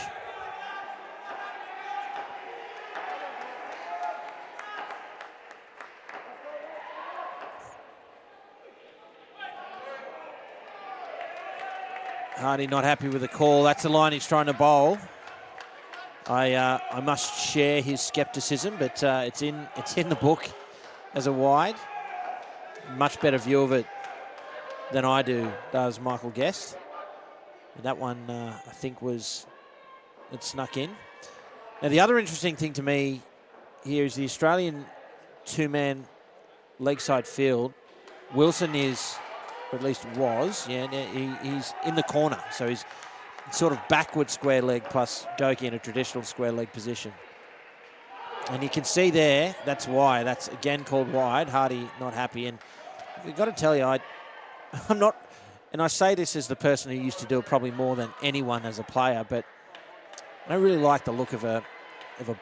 Hardy not happy with the call. That's the line he's trying to bowl. I must share his scepticism, but it's in the book as a wide. Much better view of it than I does Michael Guest. And that one, I think, it snuck in. Now, the other interesting thing to me here is the Australian 2-man leg side field. Wilson is, or at least was, he's in the corner. So he's sort of backward square leg plus Doki in a traditional square leg position. And you can see there, that's why. That's again called wide. Hardy not happy. And I've got to tell you, I'm not, and I say this as the person who used to do it probably more than anyone as a player, but I don't really like the look of a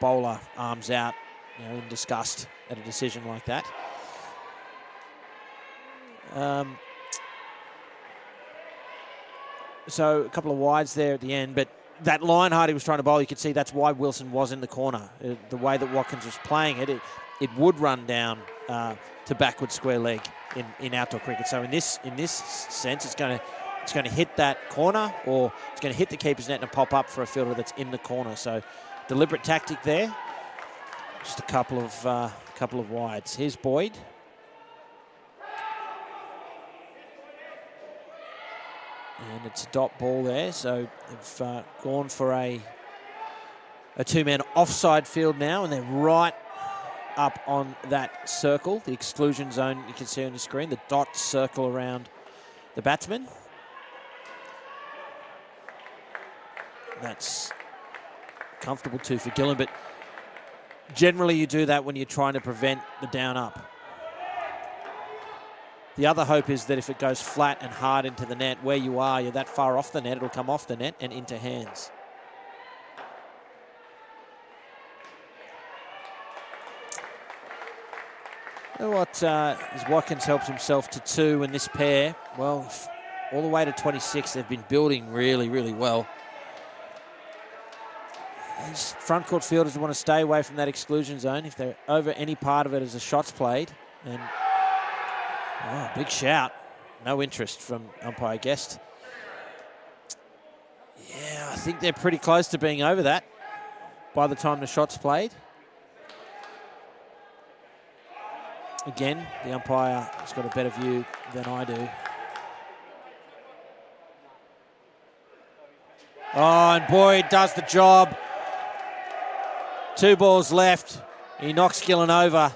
bowler arms out, in disgust at a decision like that. So a couple of wides there at the end, but that line Hardy was trying to bowl, you could see that's why Wilson was in the corner. The way that Watkins was playing it would run down to backward square leg in outdoor cricket. So in this sense, it's going to hit that corner, or it's going to hit the keeper's net and pop up for a fielder that's in the corner. So deliberate tactic there. Just a couple of wides. Here's Boyd. And it's a dot ball there, so they've gone for a 2-man offside field now, and they're right up on that circle, the exclusion zone you can see on the screen, the dot circle around the batsman. That's comfortable too for Gillen, but generally you do that when you're trying to prevent the down up. The other hope is that if it goes flat and hard into the net, where you are, you're that far off the net, it'll come off the net and into hands. You know what, as Watkins helps himself to 2 in this pair, well, all the way to 26, they've been building really, really well. These front court fielders want to stay away from that exclusion zone if they're over any part of it as the shot's played. And oh, big shout. No interest from umpire Guest. Yeah, I think they're pretty close to being over that by the time the shot's played. Again, the umpire has got a better view than I do. Oh, and Boyd does the job. 2 balls left. He knocks Gillen over.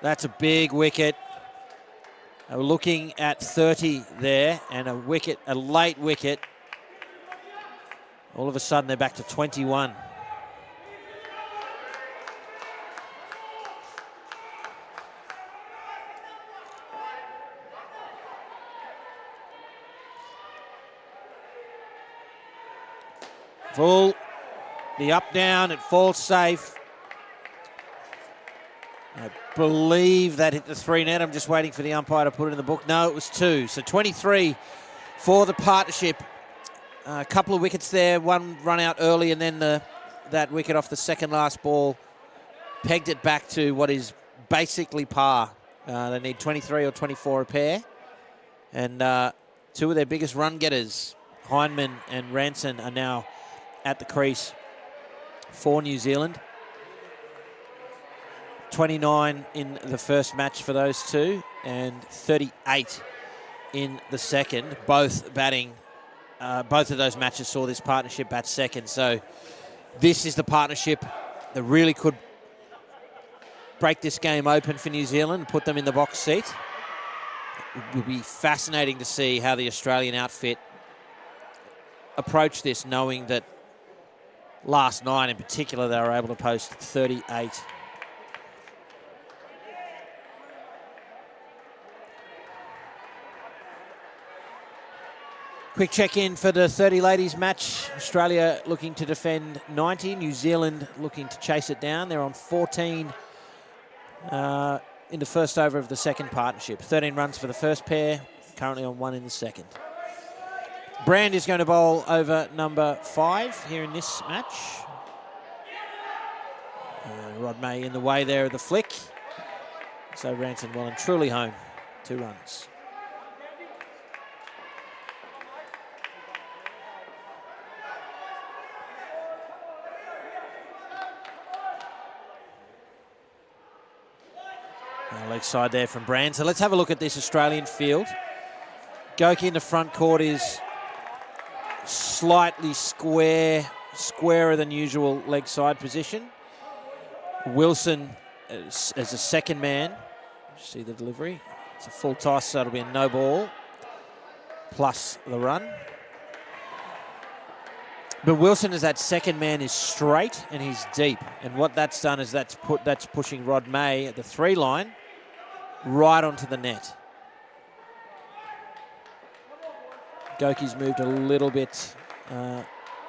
That's a big wicket. We're looking at 30 there, and a late wicket. All of a sudden, they're back to 21. Full. The up down, it falls safe. I believe that hit the 3 net. I'm just waiting for the umpire to put it in the book. No, it was 2. So 23 for the partnership. A couple of wickets there. One run out early, and then that wicket off the second last ball pegged it back to what is basically par. They need 23 or 24 a pair. And 2 of their biggest run getters, Hindman and Ranson, are now at the crease for New Zealand. 29 in the first match for those two and 38 in the second. Both batting, both of those matches saw this partnership bat second. So this is the partnership that really could break this game open for New Zealand and put them in the box seat. It will be fascinating to see how the Australian outfit approach this, knowing that last night in particular they were able to post 38. Quick check-in for the 30 ladies match. Australia looking to defend 90. New Zealand looking to chase it down. They're on 14 in the first over of the second partnership. 13 runs for the first pair, currently on 1 in the second. Brand is going to bowl over number 5 here in this match. Rod May in the way there of the flick. So Ranson well and truly home. 2 runs. Leg side there from Brand. So let's have a look at this Australian field. Goki in the front court is slightly squarer than usual leg side position. Wilson as a second man. See the delivery. It's a full toss, so it'll be a no ball plus the run. But Wilson as that second man is straight and he's deep. And what that's done is that's pushing Rod May at the 3 line right onto the net. Goki's moved a little bit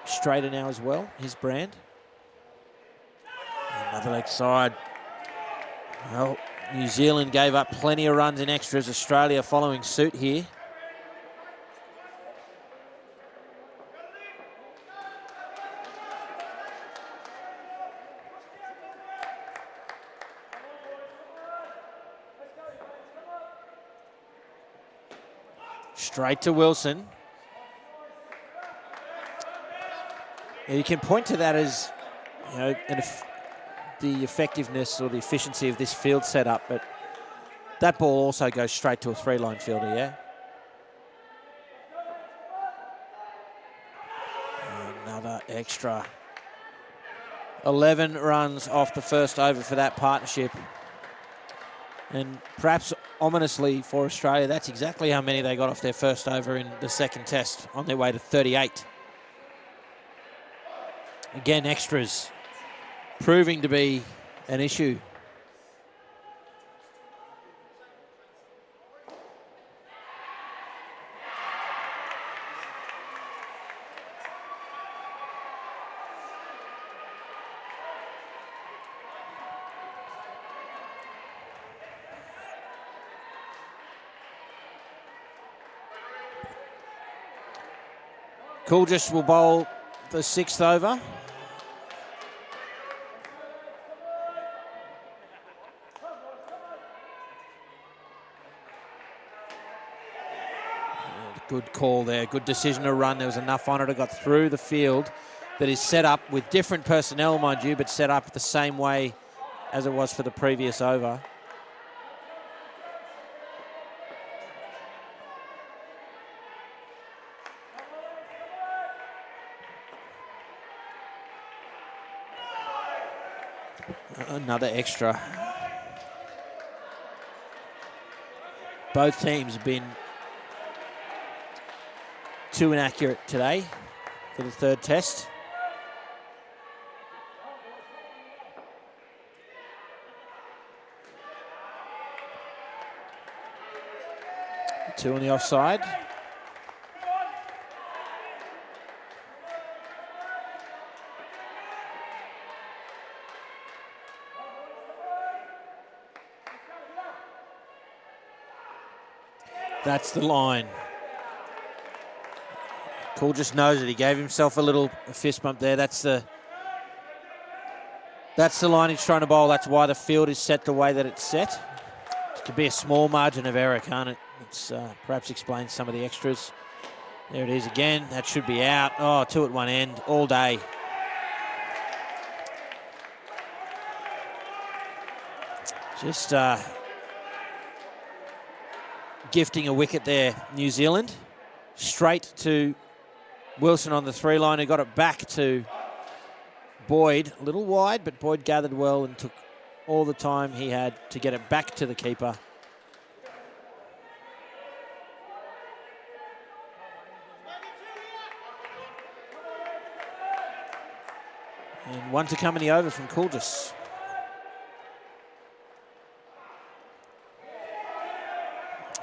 straighter now as well, his Brand. Another leg side. Well, New Zealand gave up plenty of runs in extras. Australia following suit here. Straight to Wilson. And you can point to that as, you know, the effectiveness or the efficiency of this field setup, but that ball also goes straight to a 3-line fielder, yeah? Another extra. 11 runs off the first over for that partnership. And perhaps ominously for Australia, that's exactly how many they got off their first over in the second test, on their way to 38. Again, extras proving to be an issue. Coolgis will bowl the 6th over. Good call there, good decision to run. There was enough on it. It got through the field that is set up with different personnel, mind you, but set up the same way as it was for the previous over. Another extra. Both teams have been too inaccurate today for the 3rd test. Two on the offside. That's the line. Cool just knows it. He gave himself a little fist bump there. That's the line he's trying to bowl. That's why the field is set the way that it's set. It could be a small margin of error, can't it? It's perhaps explains some of the extras. There it is again. That should be out. Oh, two at one end all day. Just gifting a wicket there, New Zealand. Straight to Wilson on the three-line, who got it back to Boyd. A little wide, but Boyd gathered well and took all the time he had to get it back to the keeper. And one to come in the over from Coolgis.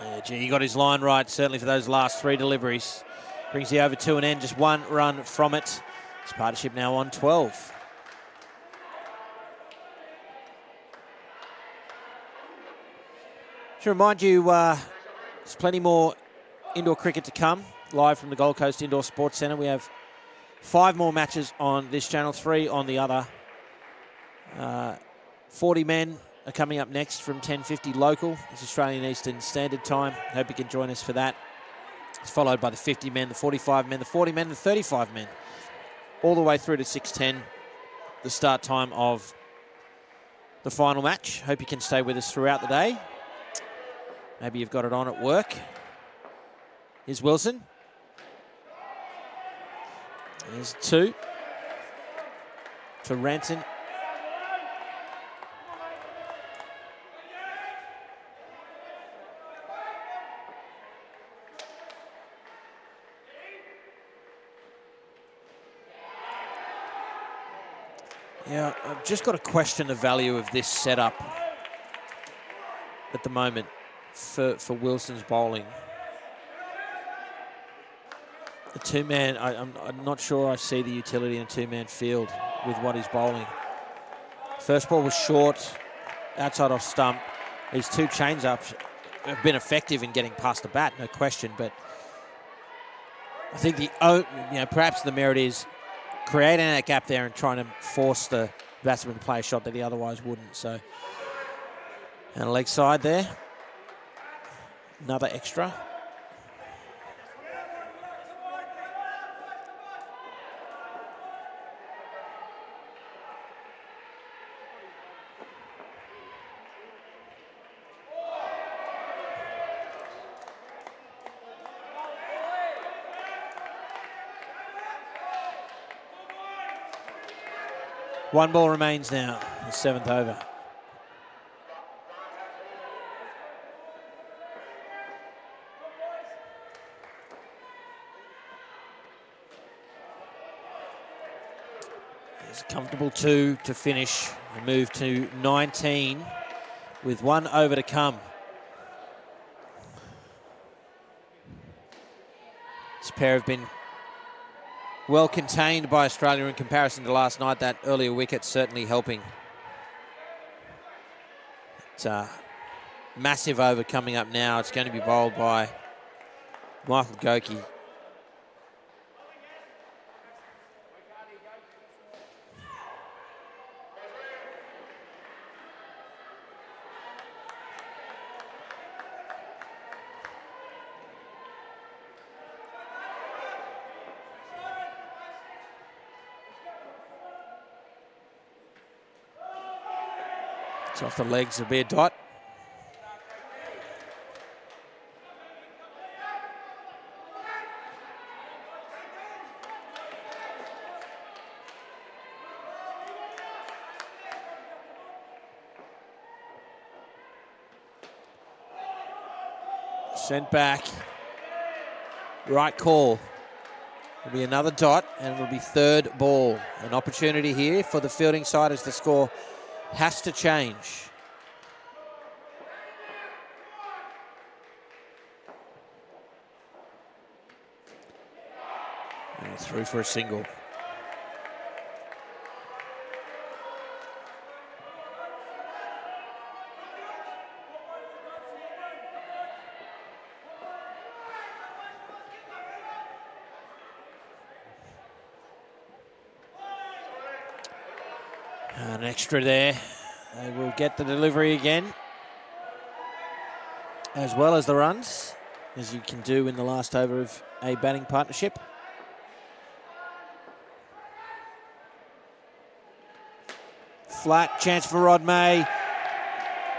Yeah, gee, he got his line right, certainly for those last three deliveries. Brings the over to an end, just one run from it. His partnership now on 12. Should remind you, there's plenty more indoor cricket to come, live from the Gold Coast Indoor Sports Centre. We have 5 more matches on this channel, 3 on the other. 40 men are coming up next from 10:50 local. It's Australian Eastern Standard Time. Hope you can join us for that. It's followed by the 50 men, the 45 men, the 40 men, the 35 men, all the way through to 6:10, the start time of the final match. Hope you can stay with us throughout the day. Maybe you've got it on at work. Here's Wilson. There's 2 to Ranson. Yeah, I've just got to question the value of this setup at the moment for Wilson's bowling. The 2-man, I'm not sure I see the utility in a 2-man field with what he's bowling. First ball was short, outside off stump. These 2 change-ups have been effective in getting past the bat, no question, but I think perhaps the merit is creating that gap there and trying to force the batsman to play a shot that he otherwise wouldn't. So, and a leg side there. Another extra. One ball remains now, the 7th over. It's a comfortable 2 to finish and move to 19 with 1 over to come. This pair have been well contained by Australia in comparison to last night. That earlier wicket certainly helping. It's a massive over coming up now. It's going to be bowled by Michael Goki. It's off the legs, it'll be a dot. Sent back. Right call. It'll be another dot and it'll be 3rd ball. An opportunity here for the fielding side as the score has to change. And through for a single. An extra there. They will get the delivery again, as well as the runs, as you can do in the last over of a batting partnership. Flat chance for Rod May.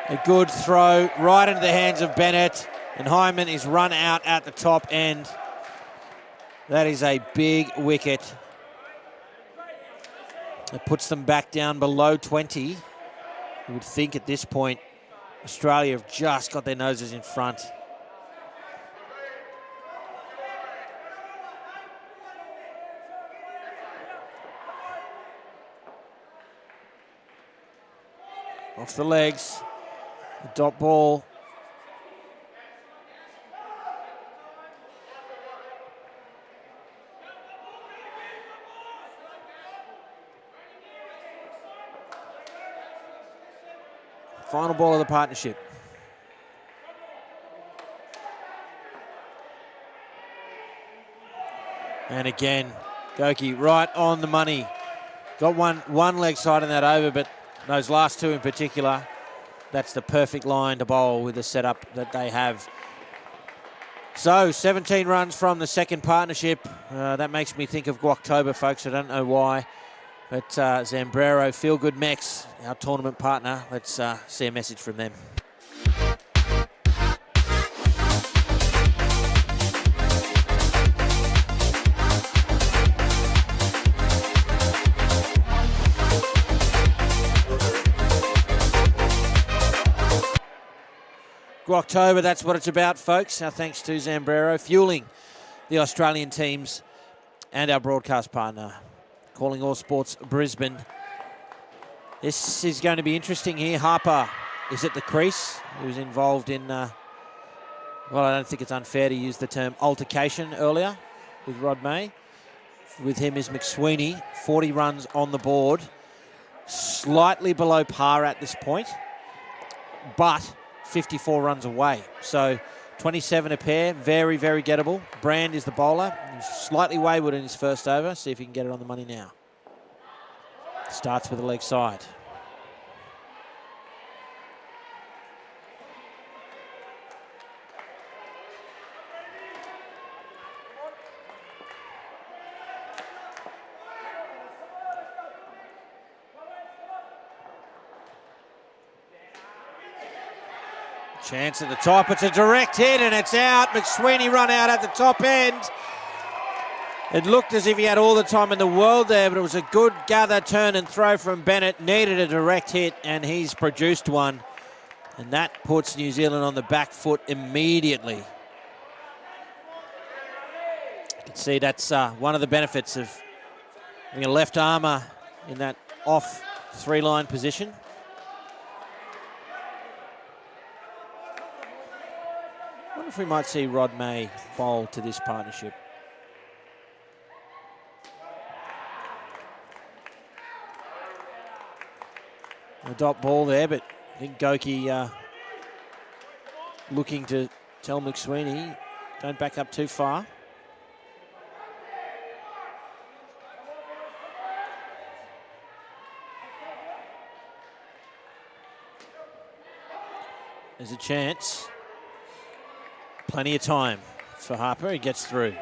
A good throw right into the hands of Bennett, and Hyman is run out at the top end. That is a big wicket. It puts them back down below 20. You would think at this point Australia have just got their noses in front. Off the legs, the dot ball. Final ball of the partnership. And again, Goki right on the money. Got one leg side in that over, but those last two in particular, that's the perfect line to bowl with the setup that they have. So 17 runs from the second partnership. That makes me think of Guoctober, folks. I don't know why. But Zambrero, Feel Good Mex, our tournament partner. Let's see a message from them. Guoctober, that's what it's about, folks. Our thanks to Zambrero, fueling the Australian teams and our broadcast partner. Calling All Sports Brisbane. This is going to be interesting here. Harper is at the crease. He was involved in, well, I don't think it's unfair to use the term altercation earlier with Rod May. With him is McSweeney, 40 runs on the board. Slightly below par at this point, but 54 runs away. So 27 a pair, very, very gettable. Brand is the bowler. He's slightly wayward in his first over. See if he can get it on the money now. Starts with the leg side. Chance at the top, it's a direct hit and it's out. McSweeney run out at the top end. It looked as if he had all the time in the world there, but it was a good gather, turn and throw from Bennett. Needed a direct hit and he's produced one. And that puts New Zealand on the back foot immediately. You can see that's one of the benefits of having a left armour in that off three-line position. I wonder if we might see Rod May bowl to this partnership. A dot ball there, but I think Goki looking to tell McSweeney, don't back up too far. There's a chance. Plenty of time for Harper. He gets through.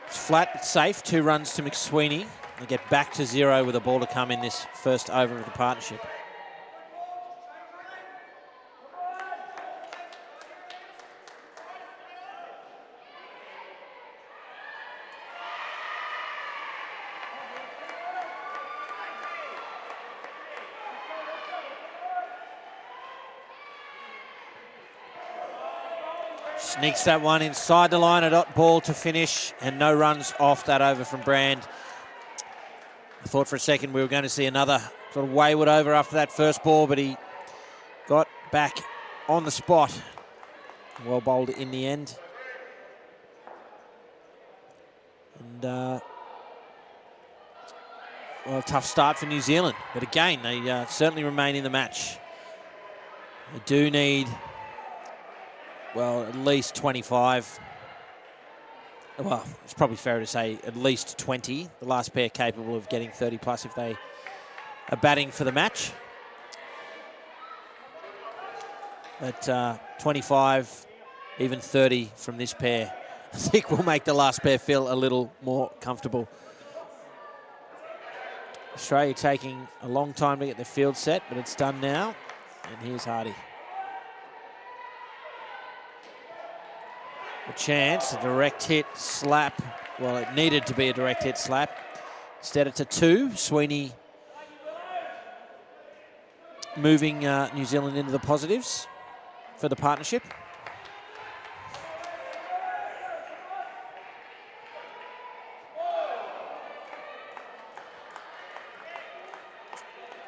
It's flat but safe. 2 runs to McSweeney. They get back to 0 with a ball to come in this first over of the partnership. Sneaks that one inside the line, a dot ball to finish, and no runs off that over from Brand. I thought for a second we were going to see another sort of wayward over after that first ball, but he got back on the spot. Well bowled in the end. And, well, a tough start for New Zealand. But again, they certainly remain in the match. They do need, well, at least 25. Well, it's probably fair to say at least 20. The last pair capable of getting 30 plus if they are batting for the match. But 25, even 30 from this pair, I think will make the last pair feel a little more comfortable. Australia taking a long time to get the field set, but it's done now. And here's Hardy. A chance, a direct hit slap. Well, it needed to be a direct hit slap. Instead it's a 2. Sweeney moving New Zealand into the positives for the partnership.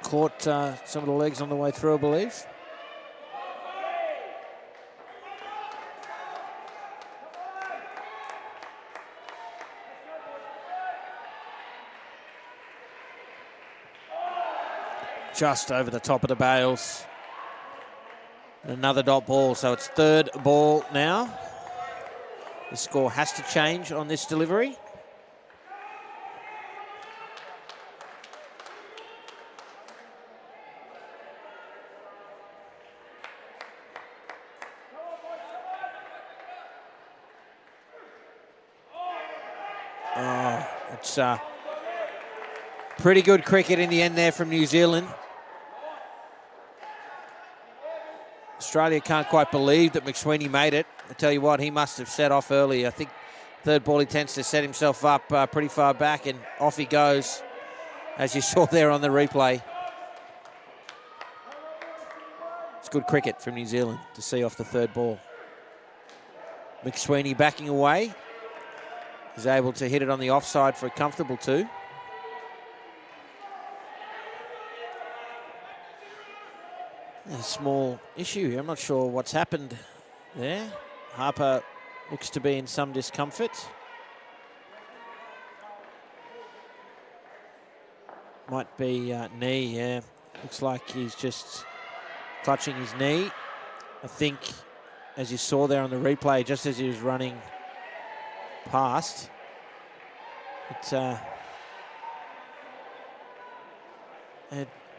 Caught some of the legs on the way through, I believe. Just over the top of the bails. Another dot ball, so it's third ball now. The score has to change on this delivery. Oh, it's pretty good cricket in the end there from New Zealand. Australia can't quite believe that McSweeney made it. I tell you what, he must have set off early. I think third ball he tends to set himself up pretty far back, and off he goes, as you saw there on the replay. It's good cricket from New Zealand to see off the third ball. McSweeney backing away. Is able to hit it on the offside for a comfortable 2. A small issue here. I'm not sure what's happened there. Harper looks to be in some discomfort. Might be knee, yeah. Looks like he's just clutching his knee. I think, as you saw there on the replay, just as he was running past, it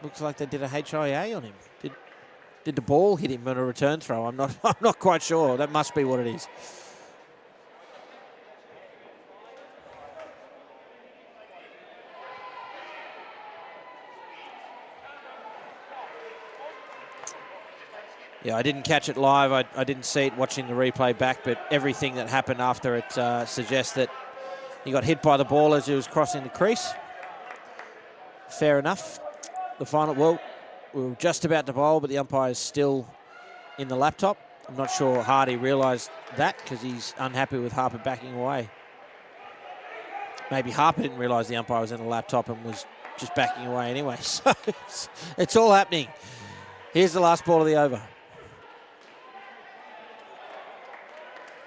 looks like they did a HIA on him. Did the ball hit him on a return throw? I'm not quite sure. That must be what it is. Yeah, I didn't catch it live. I didn't see it watching the replay back, but everything that happened after it suggests that he got hit by the ball as he was crossing the crease. Fair enough. The final, well, we were just about to bowl, but the umpire is still in the laptop. I'm not sure Hardy realised that because he's unhappy with Harper backing away. Maybe Harper didn't realise the umpire was in the laptop and was just backing away anyway. So it's all happening. Here's the last ball of the over.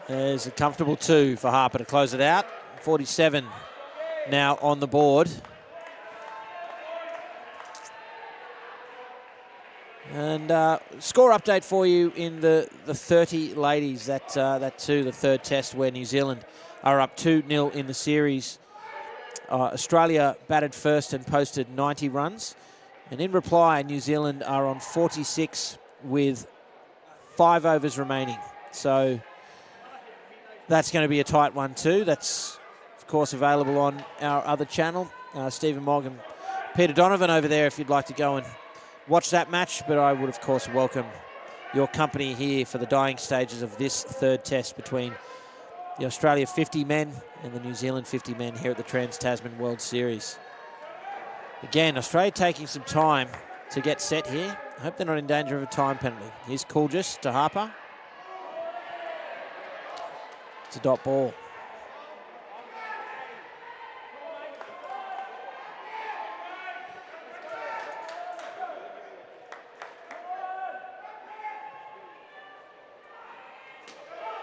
There's a comfortable 2 for Harper to close it out. 47 now on the board. And score update for you in the 30 ladies. That too, the third test where New Zealand are up 2-0 in the series. Australia batted first and posted 90 runs. And in reply, New Zealand are on 46 with 5 overs remaining. So that's going to be a tight one too. That's, of course, available on our other channel. Stephen Mogg and Peter Donovan over there if you'd like to go and watch that match. But I would, of course, welcome your company here for the dying stages of this third test between the Australia 50 men and the New Zealand 50 men here at the Trans-Tasman World Series. Again, Australia taking some time to get set here. I hope they're not in danger of a time penalty. Here's Coolgis to Harper. It's a dot ball.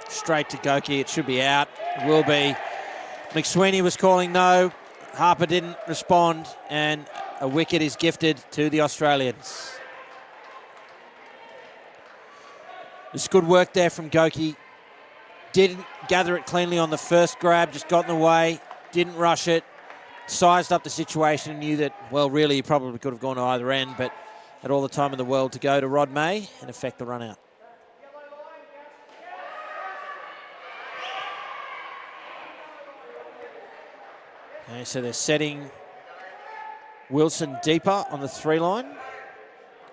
Straight to Goki. It should be out. It will be. McSweeney was calling no. Harper didn't respond, and a wicket is gifted to the Australians. It's good work there from Goki. Didn't gather it cleanly on the first grab, just got in the way, didn't rush it, sized up the situation and knew that, well, really he probably could have gone to either end, but had all the time in the world to go to Rod May and effect the run out. Okay, so they're setting Wilson deeper on the 3 line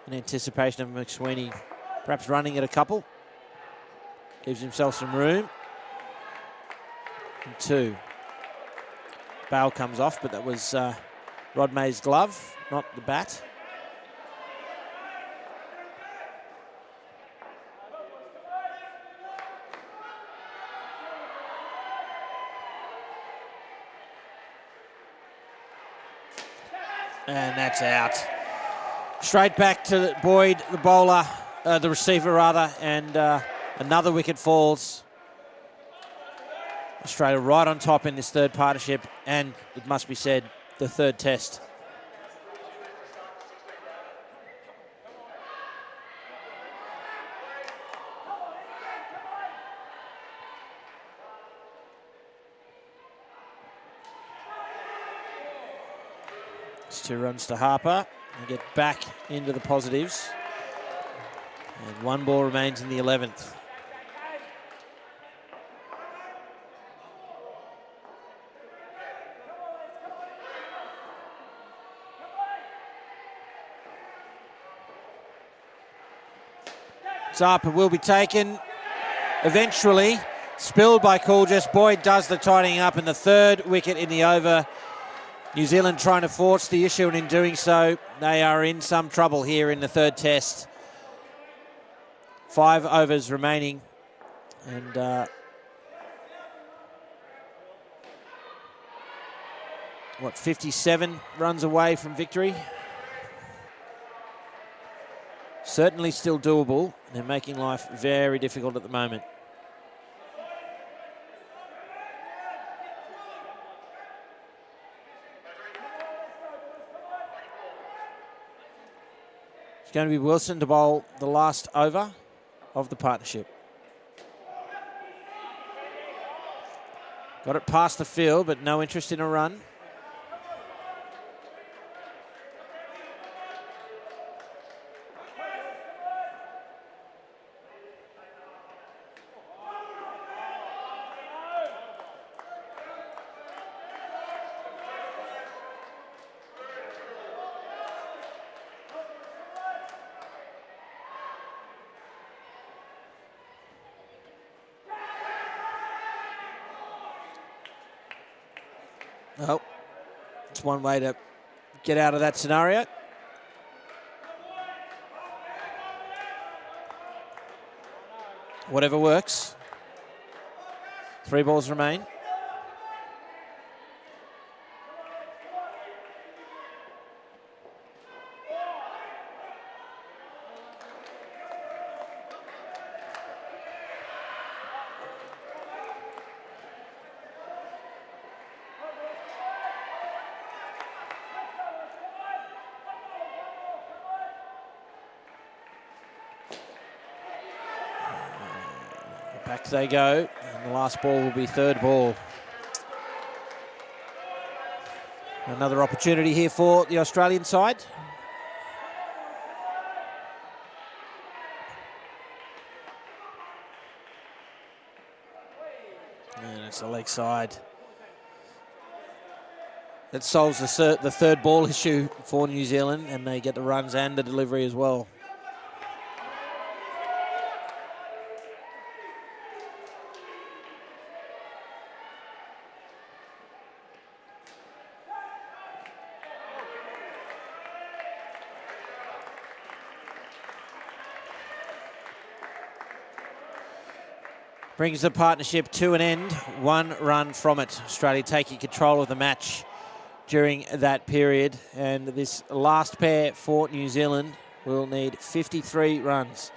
in anticipation of McSweeney perhaps running at a couple. Gives himself some room. And 2. Bale comes off, but that was Rod May's glove, not the bat. And that's out. Straight back to Boyd, the bowler, the receiver rather, and another wicket falls. Australia right on top in this third partnership, and it must be said, the third test. It's 2 runs to Harper and get back into the positives. And 1 ball remains in the 11th. It's up and will be taken eventually. Spilled by Coolgis. Boyd does the tidying up in the 3rd wicket in the over. New Zealand trying to force the issue, and in doing so, they are in some trouble here in the 3rd test. 5 overs remaining, and 57 runs away from victory. Certainly still doable. They're making life very difficult at the moment. It's going to be Wilson to bowl the last over of the partnership. Got it past the field, but no interest in a run. Well, it's one way to get out of that scenario. Whatever works. 3 balls remain. Back they go, and the last ball will be 3rd ball. Another opportunity here for the Australian side. And it's a leg side. That solves the 3rd ball issue for New Zealand, and they get the runs and the delivery as well. Brings the partnership to an end, 1 run from it. Australia taking control of the match during that period. And this last pair for New Zealand will need 53 runs.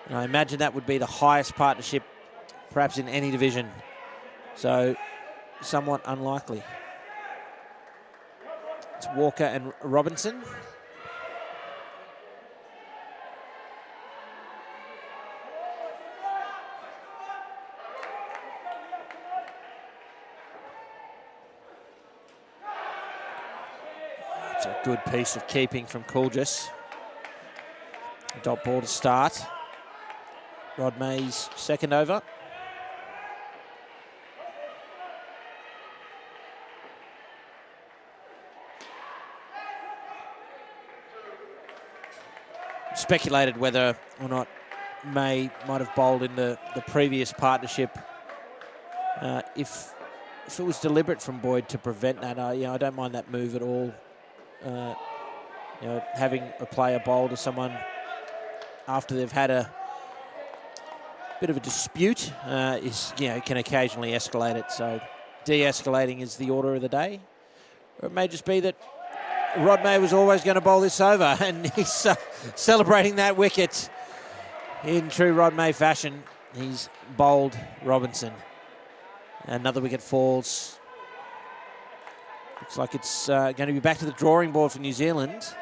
And I imagine that would be the highest partnership perhaps in any division. So somewhat unlikely. It's Walker and Robinson. It's a good piece of keeping from Coolgis. Dot ball to start. Rod May's second over. Speculated whether or not May might have bowled in the previous partnership. If it was deliberate from Boyd to prevent that, I don't mind that move at all. Having a player bowl to someone after they've had a bit of a dispute can occasionally escalate it. So de-escalating is the order of the day. Or it may just be that Rod May was always going to bowl this over, and he's celebrating that wicket in true Rod May fashion. He's bowled Robinson. Another wicket falls. Looks like it's going to be back to the drawing board for New Zealand.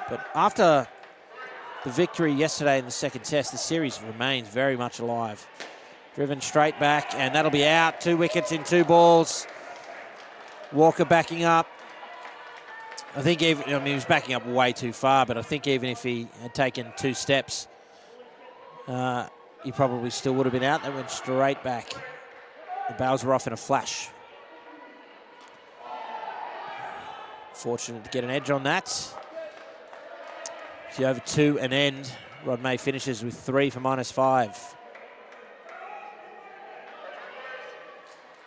But after the victory yesterday in the second test, the series remains very much alive. Driven straight back, and that'll be out. 2 wickets in 2 balls. Walker backing up. I think he was backing up way too far, but I think even if he had taken 2 steps, he probably still would have been out. They went straight back. The bails were off in a flash. Fortunate to get an edge on that. So over 2 and end. Rod May finishes with 3 for -5.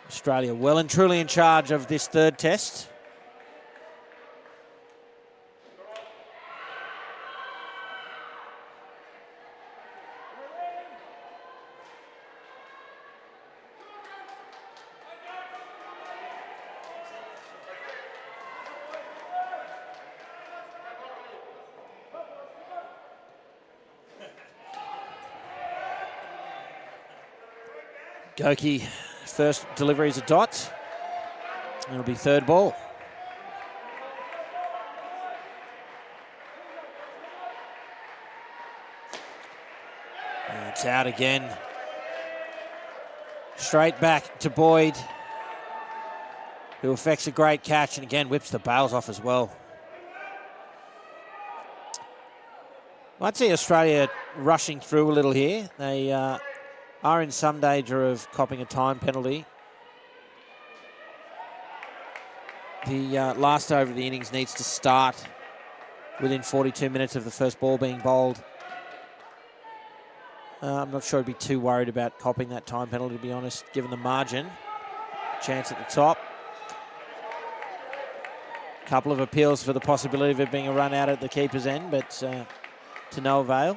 Australia well and truly in charge of this third test. Goki, first delivery is a dot. It'll be third ball. And it's out again. Straight back to Boyd, who affects a great catch and again whips the bails off as well. I'd see Australia rushing through a little here. They are in some danger of copping a time penalty. The last over of the innings needs to start within 42 minutes of the first ball being bowled. I'm not sure I'd be too worried about copping that time penalty, to be honest, given the margin. Chance at the top. Couple of appeals for the possibility of it being a run out at the keeper's end, but to no avail.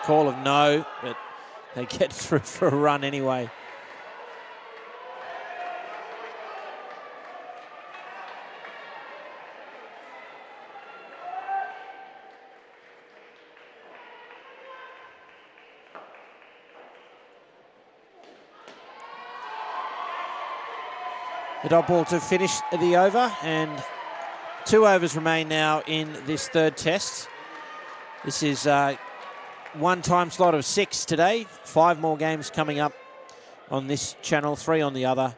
Call of no, but they get through for a run anyway. The dot ball to finish the over, and 2 overs remain now in this third test. This is one time slot of 6 today. 5 more games coming up on this channel, 3 on the other.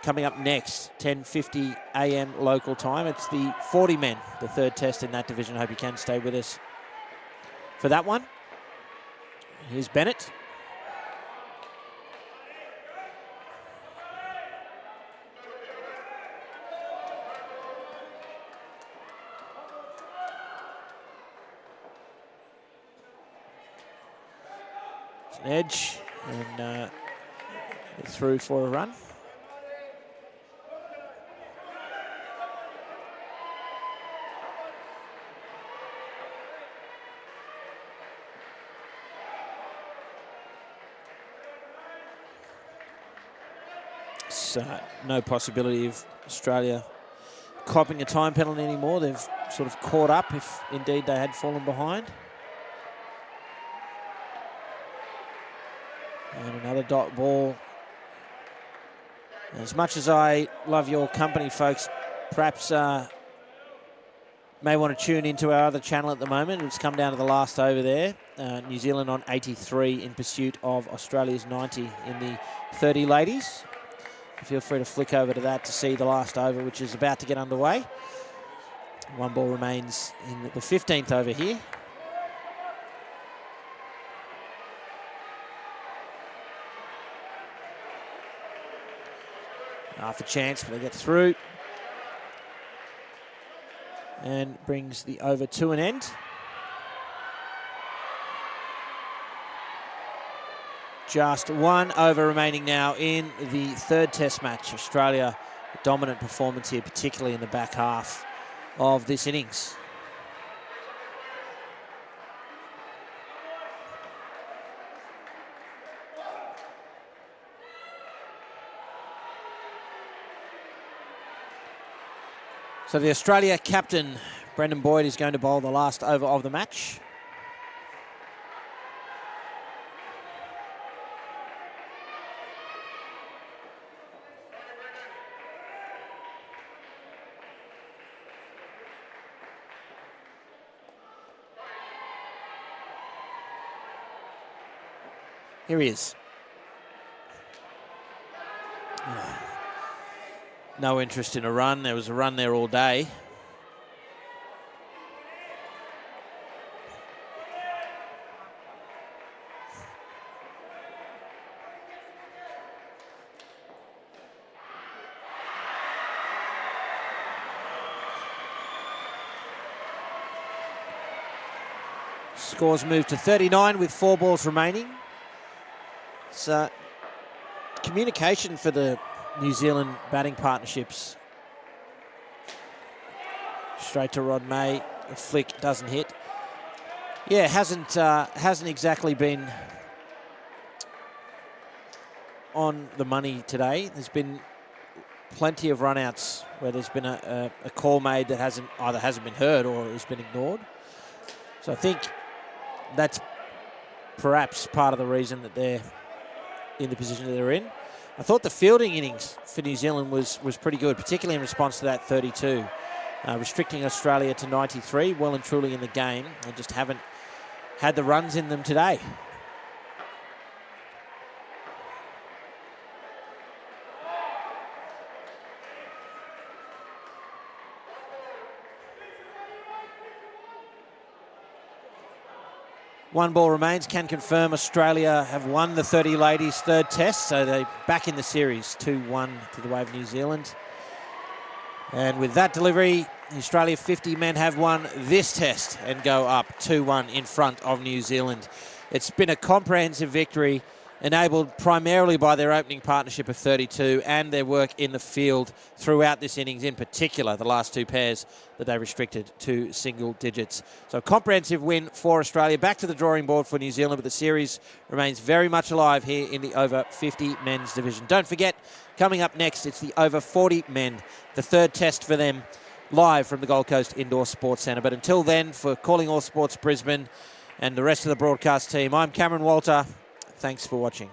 Coming up next, 10:50 a.m. local time. It's the 40 men, the third test in that division. I hope you can stay with us for that one. Here's Bennett. Edge and through for a run. It's no possibility of Australia copping a time penalty anymore. They've sort of caught up if indeed they had fallen behind. And another dot ball. As much as I love your company, folks, perhaps may want to tune into our other channel at the moment. It's come down to the last over there. New Zealand on 83 in pursuit of Australia's 90 in the 30 ladies. Feel free to flick over to that to see the last over, which is about to get underway. One ball remains in the 15th over here. Half a chance, but they get through. And brings the over to an end. Just one over remaining now in the third test match. Australia, a dominant performance here, particularly in the back half of this innings. So the Australia captain, Brendan Boyd, is going to bowl the last over of the match. Here he is. No interest in a run. There was a run there all day. Scores move to 39 with 4 balls remaining. So communication for the New Zealand batting partnerships. Straight to Rod May. A flick doesn't hit. Yeah, hasn't exactly been on the money today. There's been plenty of run-outs where there's been a call made that either hasn't been heard or has been ignored. So I think that's perhaps part of the reason that they're in the position that they're in. I thought the fielding innings for New Zealand was pretty good, particularly in response to that 32. Restricting Australia to 93, well and truly in the game. They just haven't had the runs in them today. One ball remains. Can confirm Australia have won the 30 ladies' third test, so they're back in the series, 2-1 to the way of New Zealand. And with that delivery, the Australia 50 men have won this test and go up 2-1 in front of New Zealand. It's been a comprehensive victory, enabled primarily by their opening partnership of 32 and their work in the field throughout this innings, in particular the last 2 pairs that they restricted to single digits. So a comprehensive win for Australia. Back to the drawing board for New Zealand, but the series remains very much alive here in the over 50 men's division. Don't forget, coming up next, it's the over 40 men, the third test for them, live from the Gold Coast Indoor Sports Centre. But until then, for Calling All Sports Brisbane and the rest of the broadcast team, I'm Cameron Walter. Thanks for watching.